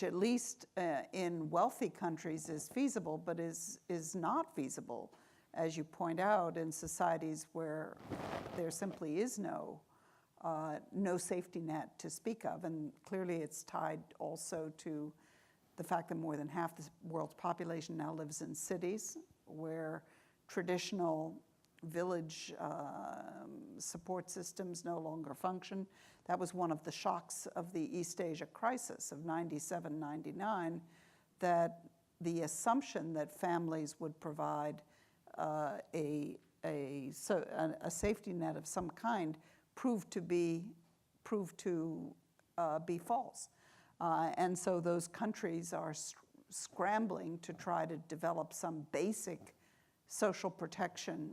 at least in wealthy countries is feasible, but is not feasible, as you point out, in societies where there simply is no safety net to speak of. And clearly it's tied also to the fact that more than half the world's population now lives in cities where traditional village support systems no longer function. That was one of the shocks of the East Asia crisis of 97, 99, that the assumption that families would provide a safety net of some kind proved to be false. And so those countries are scrambling to try to develop some basic social protection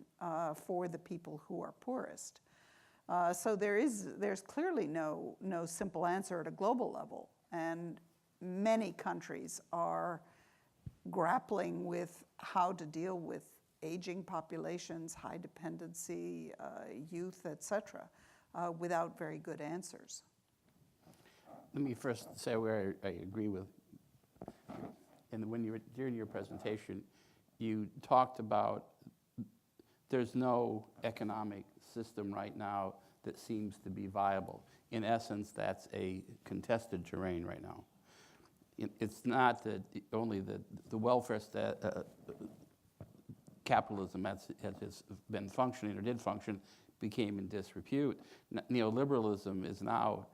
for the people who are poorest. So there's clearly no simple answer at a global level, and many countries are grappling with how to deal with aging populations, high dependency, youth, etc., without very good answers. Let me first say where I agree with, and when you were during your presentation, you talked about there's no economic system right now that seems to be viable. In essence, that's a contested terrain right now. It's not that only the welfare capitalism as has been functioning or did function became in disrepute. Neoliberalism is now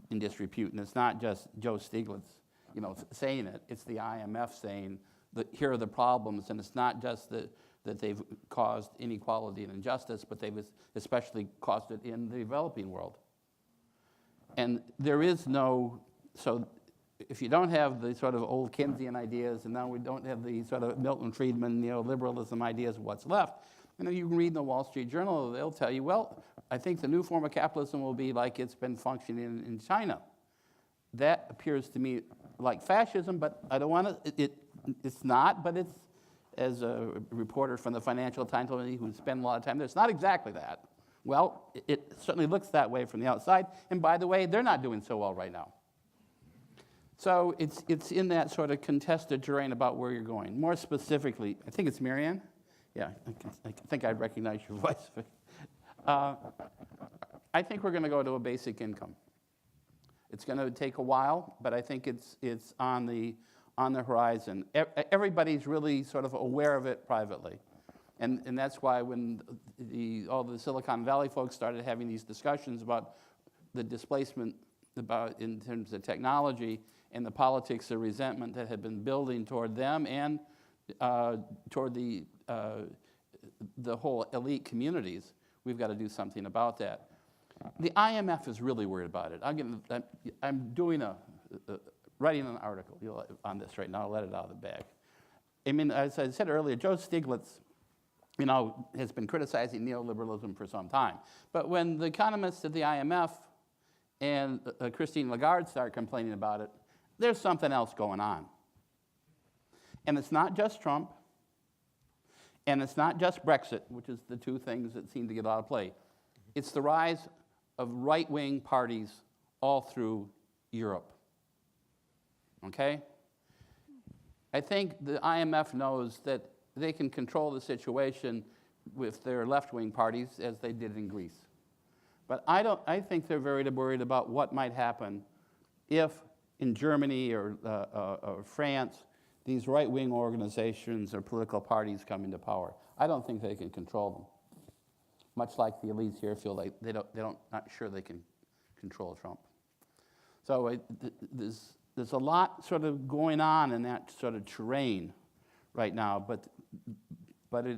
in disrepute, and it's not just Joe Stiglitz, saying it. It's the IMF saying that here are the problems, and it's not just that they've caused inequality and injustice, but they've especially caused it in the developing world. And there is no, so if you don't have the sort of old Keynesian ideas, and now we don't have the sort of Milton Friedman neoliberalism ideas of what's left, you can read in the Wall Street Journal, they'll tell you, well, I think the new form of capitalism will be like it's been functioning in China. That appears to me like fascism, but I don't want to, it's not, but it's, as a reporter from the Financial Times told me who spent a lot of time there, it's not exactly that. Well, it certainly looks that way from the outside, and by the way, they're not doing so well right now. So it's in that sort of contested terrain about where you're going. More specifically, I think it's Marianne. Yeah, I think I'd recognize your voice. I think we're going to go to a basic income. It's going to take a while, but I think it's on the horizon. Everybody's really sort of aware of it privately. And that's why when all the Silicon Valley folks started having these discussions about the displacement in terms of technology and the politics of resentment that had been building toward them and toward the whole elite communities, we've got to do something about that. The IMF is really worried about it. I'm doing writing an article on this right now. I'll let it out of the bag. I mean, as I said earlier, Joe Stiglitz, has been criticizing neoliberalism for some time. But when the economists at the IMF and Christine Lagarde start complaining about it, there's something else going on. And it's not just Trump, and it's not just Brexit, which is the two things that seem to get out of play. It's the rise of right-wing parties all through Europe. Okay? I think the IMF knows that they can control the situation with their left-wing parties as they did in Greece. But I think they're very worried about what might happen if in Germany or France, these right-wing organizations or political parties come into power. I don't think they can control them. Much like the elites here feel like not sure they can control Trump. So there's a lot sort of going on in that sort of terrain right now, but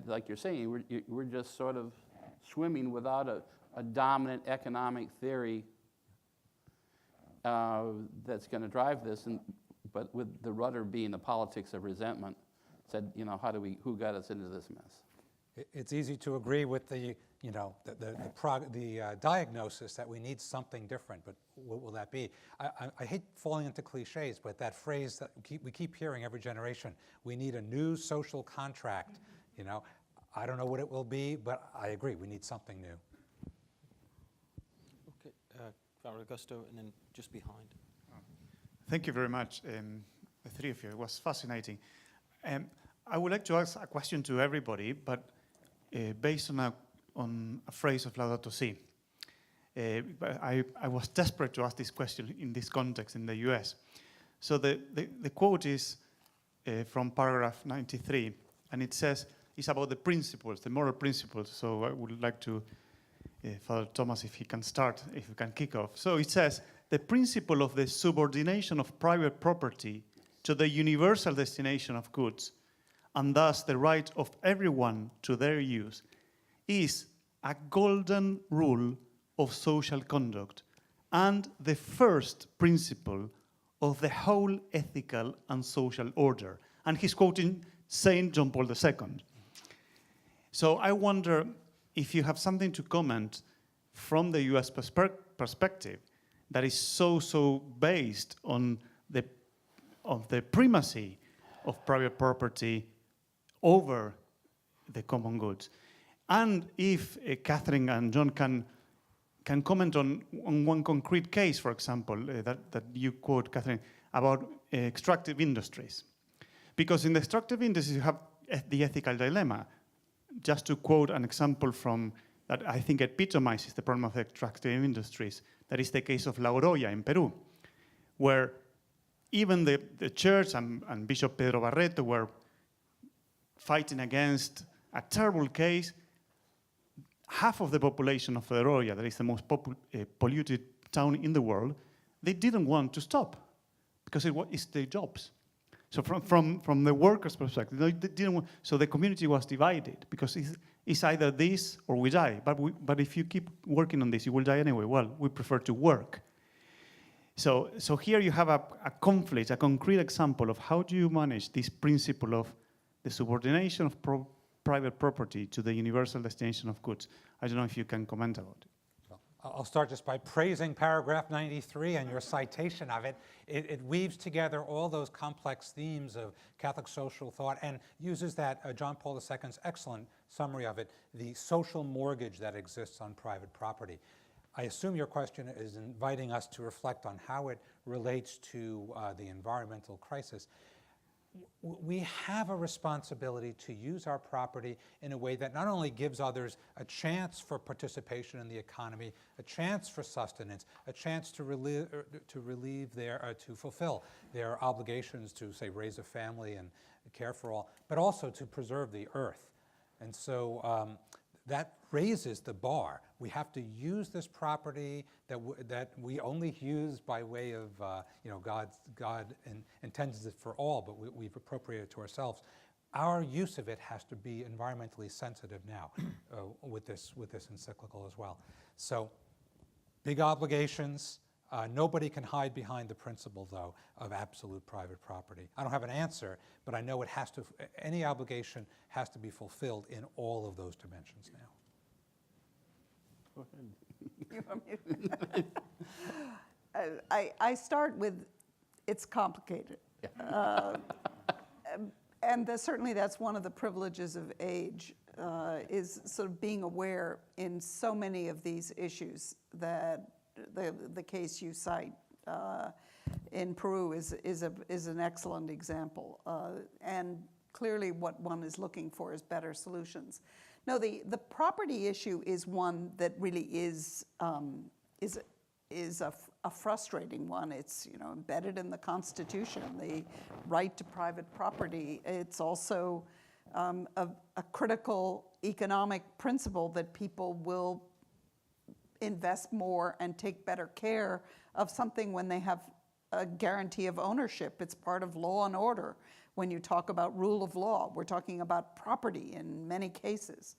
like you're saying, we're just sort of swimming without a dominant economic theory that's going to drive this, but with the rudder being the politics of resentment, said, who got us into this mess? It's easy to agree with the diagnosis that we need something different, but what will that be? I hate falling into cliches, but that phrase that we keep hearing every generation, we need a new social contract. I don't know what it will be, but I agree, we need something new. Okay, Clara Augusto, and then just behind. Thank you very much, the three of you. It was fascinating. I would like to ask a question to everybody, but based on a phrase of Laudato Si. I was desperate to ask this question in this context in the US. So the quote is from paragraph 93, and it says, it's about the principles, the moral principles. So I would like to, Father Thomas, if he can start, if he can kick off. So it says, the principle of the subordination of private property to the universal destination of goods, and thus the right of everyone to their use, is a golden rule of social conduct and the first principle of the whole ethical and social order. And he's quoting Saint John Paul II. So I wonder if you have something to comment from the US perspective that is so based on the primacy of private property over the common goods. And if Catherine and John can comment on one concrete case, for example, that you quote, Catherine, about extractive industries. Because in the extractive industries, you have the ethical dilemma. Just to quote an example from that I think epitomizes the problem of the extractive industries, that is the case of La Oroya in Peru, where even the church and Bishop Pedro Barreto were fighting against a terrible case. Half of the population of La Oroya, that is the most polluted town in the world, they didn't want to stop because it's their jobs. So from the workers' perspective, they didn't want, so the community was divided because it's either this or we die. But if you keep working on this, you will die anyway. Well, we prefer to work. So here you have a conflict, a concrete example of how do you manage this principle of the subordination of private property to the universal destination of goods. I don't know if you can comment about it. I'll start just by praising paragraph 93 and your citation of it. It weaves together all those complex themes of Catholic social thought and uses that John Paul II's excellent summary of it, the social mortgage that exists on private property. I assume your question is inviting us to reflect on how it relates to the environmental crisis. We have a responsibility to use our property in a way that not only gives others a chance for participation in the economy, a chance for sustenance, a chance to fulfill their obligations to, say, raise a family and care for all, but also to preserve the earth. And so that raises the bar. We have to use this property that we only use by way of, God intends it for all, but we've appropriated it to ourselves. Our use of it has to be environmentally sensitive now with this encyclical as well. So big obligations. Nobody can hide behind the principle, though, of absolute private property. I don't have an answer, but I know any obligation has to be fulfilled in all of those dimensions now. Go ahead. You want me to- I start with, it's complicated. Yeah. And certainly that's one of the privileges of age, is sort of being aware in so many of these issues that the case you cite in Peru is an excellent example. And clearly what one is looking for is better solutions. No, the property issue is one that really is a frustrating one. It's embedded in the Constitution, the right to private property. It's also a critical economic principle that people will invest more and take better care of something when they have a guarantee of ownership. It's part of law and order. When you talk about rule of law, we're talking about property in many cases.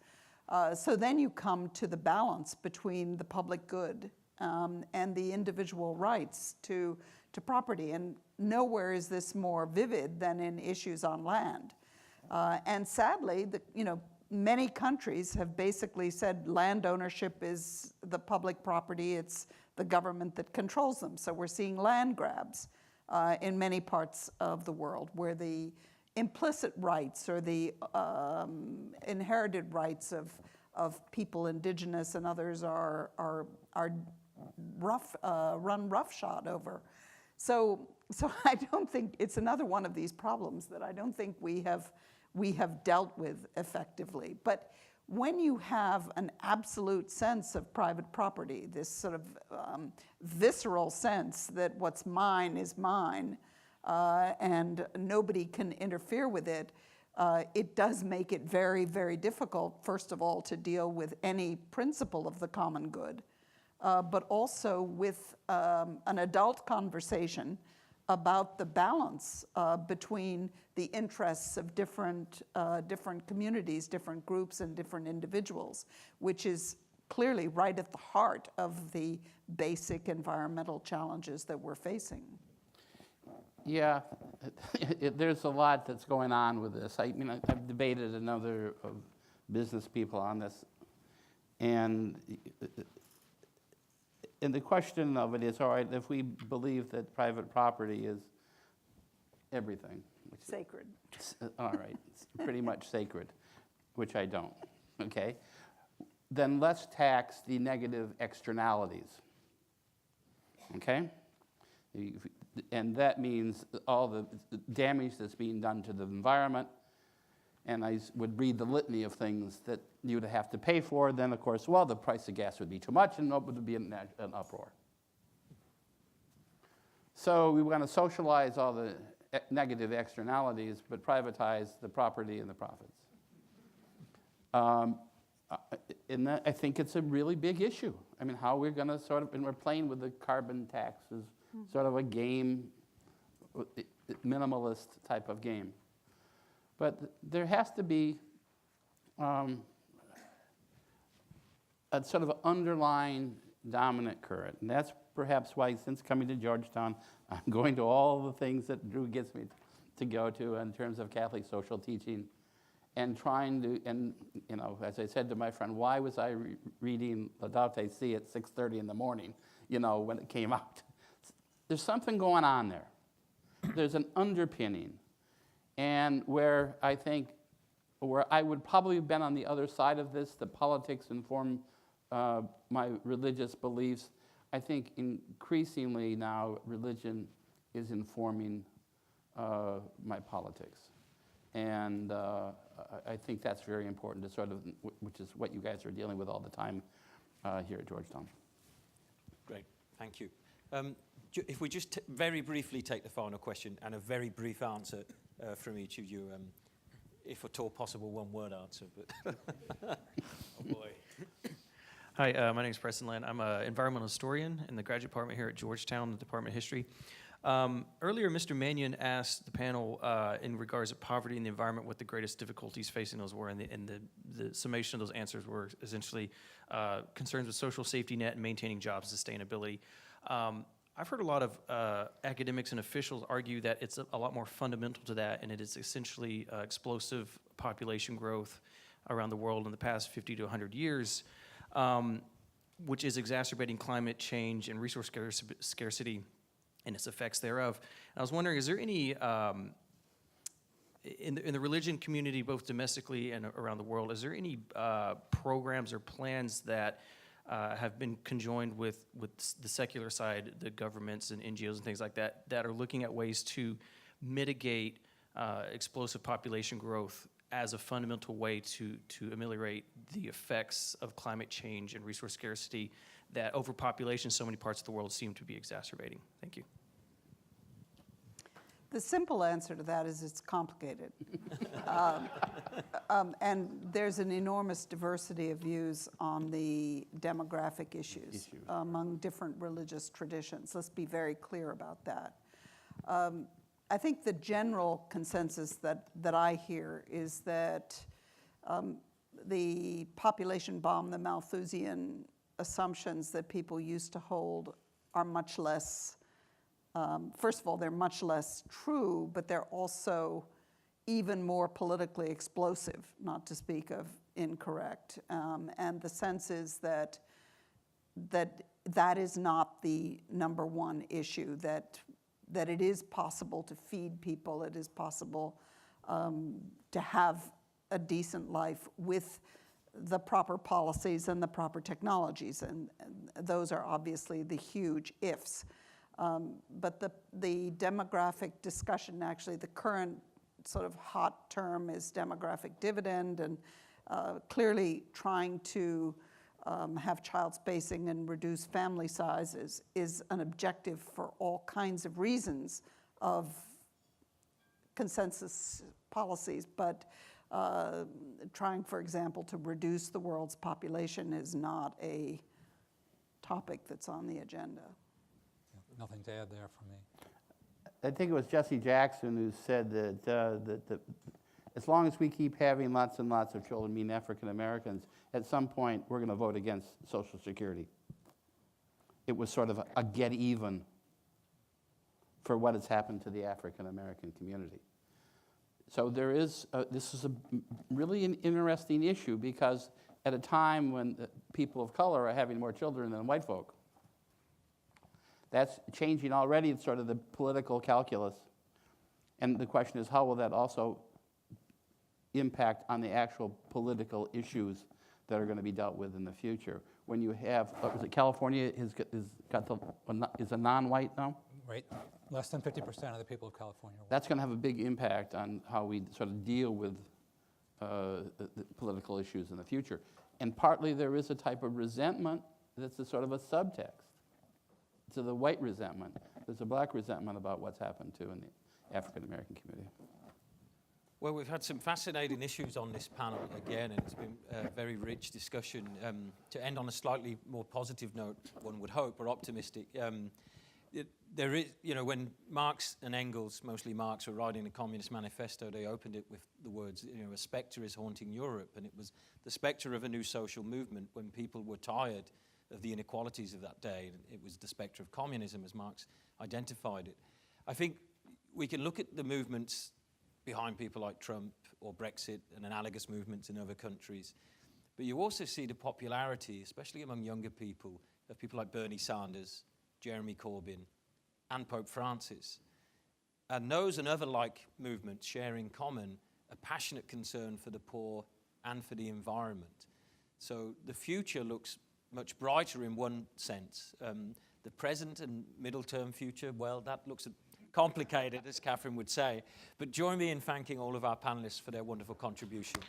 So then you come to the balance between the public good and the individual rights to property. And nowhere is this more vivid than in issues on land. And sadly, many countries have basically said land ownership is the public property, it's the government that controls them. So we're seeing land grabs in many parts of the world where the implicit rights or the inherited rights of people, indigenous and others, are run roughshod over. So I don't think it's another one of these problems that I don't think we have dealt with effectively. But when you have an absolute sense of private property, this sort of visceral sense that what's mine is mine, and nobody can interfere with it, it does make it very, very difficult, first of all, to deal with any principle of the common good, but also with an adult conversation about the balance between the interests of different communities, different groups, and different individuals, which is clearly right at the heart of the basic environmental challenges that we're facing. Yeah, there's a lot that's going on with this. I mean, I've debated another of business people on this, and the question of it is, all right, if we believe that private property is everything, which Sacred. all right, it's pretty much sacred, which I don't, okay? Then let's tax the negative externalities, okay? And that means all the damage that's being done to the environment, and I would read the litany of things that you'd have to pay for. Then, of course, well, the price of gas would be too much, and it would be an uproar. So we want to socialize all the negative externalities, but privatize the property and the profits. And that, I think it's a really big issue. I mean, how we're going to sort of, and we're playing with the carbon taxes, sort of a game, minimalist type of game. But there has to be a sort of underlying dominant current. And that's perhaps why, since coming to Georgetown, I'm going to all the things that Drew gets me to go to in terms of Catholic social teaching, and trying to, and you know, as I said to my friend, why was I reading Laudato Si at 6:30 in the morning, you know, when it came out? There's something going on there. There's an underpinning. And where I think, where I would probably have been on the other side of this, the politics inform my religious beliefs, I think increasingly now religion is informing my politics. And I think that's very important to sort of, which is what you guys are dealing with all the time here at Georgetown. Great, thank you. If we just very briefly take the final question and a very brief answer from each of you, if at all possible, one-word answer. But Oh boy. Hi, my name is Preston Land. I'm an environmental historian in the graduate department here at Georgetown, the Department of History. Earlier, Mr. Mannion asked the panel in regards to poverty and the environment what the greatest difficulties facing those were, and the summation of those answers were essentially concerns with social safety net and maintaining jobs sustainability. I've heard a lot of academics and officials argue that it's a lot more fundamental to that, and it is essentially explosive population growth around the world in the past 50 to 100 years, which is exacerbating climate change and resource scarcity and its effects thereof. And I was wondering, is there any, in the religion community, both domestically and around the world, is there any programs or plans that have been conjoined with the secular side, the governments and NGOs and things like that, that are looking at ways to mitigate explosive population growth as a fundamental way to ameliorate the effects of climate change and resource scarcity that overpopulation in so many parts of the world seem to be exacerbating? Thank you. The simple answer to that is it's complicated. And there's an enormous diversity of views on the demographic issues among different religious traditions. Let's be very clear about that. I think the general consensus that I hear is that the population bomb, the Malthusian assumptions that people used to hold are much less, first of all, they're much less true, but they're also even more politically explosive, not to speak of incorrect. And the sense is that is not the number one issue, that it is possible to feed people, it is possible to have a decent life with the proper policies and the proper technologies, and those are obviously the huge ifs. But the demographic discussion, actually the current sort of hot term is demographic dividend, and clearly trying to have child spacing and reduce family sizes is an objective for all kinds of reasons of consensus policies, but trying, for example, to reduce the world's population is not a topic that's on the agenda. Nothing to add there from me. I think it was Jesse Jackson who said that as long as we keep having lots and lots of children being African Americans, at some point we're going to vote against Social Security. It was sort of a get even for what has happened to the African American community. So there is, this is a really an interesting issue, because at a time when people of color are having more children than white folk, that's changing already. It's sort of the political calculus. And the question is, how will that also impact on the actual political issues that are going to be dealt with in the future? When you have, is it California is a non-white now? Right. Less than 50% of the people of California are white. That's going to have a big impact on how we sort of deal with the political issues in the future. And partly there is a type of resentment that's a sort of a subtext to the white resentment. There's a black resentment about what's happened to in the African American community. Well, we've had some fascinating issues on this panel again, and it's been a very rich discussion. To end on a slightly more positive note, one would hope, or optimistic, there is, when Marx and Engels, mostly Marx, were writing the Communist Manifesto, they opened it with the words, a spectre is haunting Europe, and it was the spectre of a new social movement when people were tired of the inequalities of that day. It was the spectre of communism, as Marx identified it. I think we can look at the movements behind people like Trump or Brexit and analogous movements in other countries, but you also see the popularity, especially among younger people, of people like Bernie Sanders, Jeremy Corbyn, and Pope Francis. And those and other like movements share in common a passionate concern for the poor and for the environment. So the future looks much brighter in one sense. The present and middle-term future, well, that looks complicated, as Catherine would say. But join me in thanking all of our panelists for their wonderful contributions.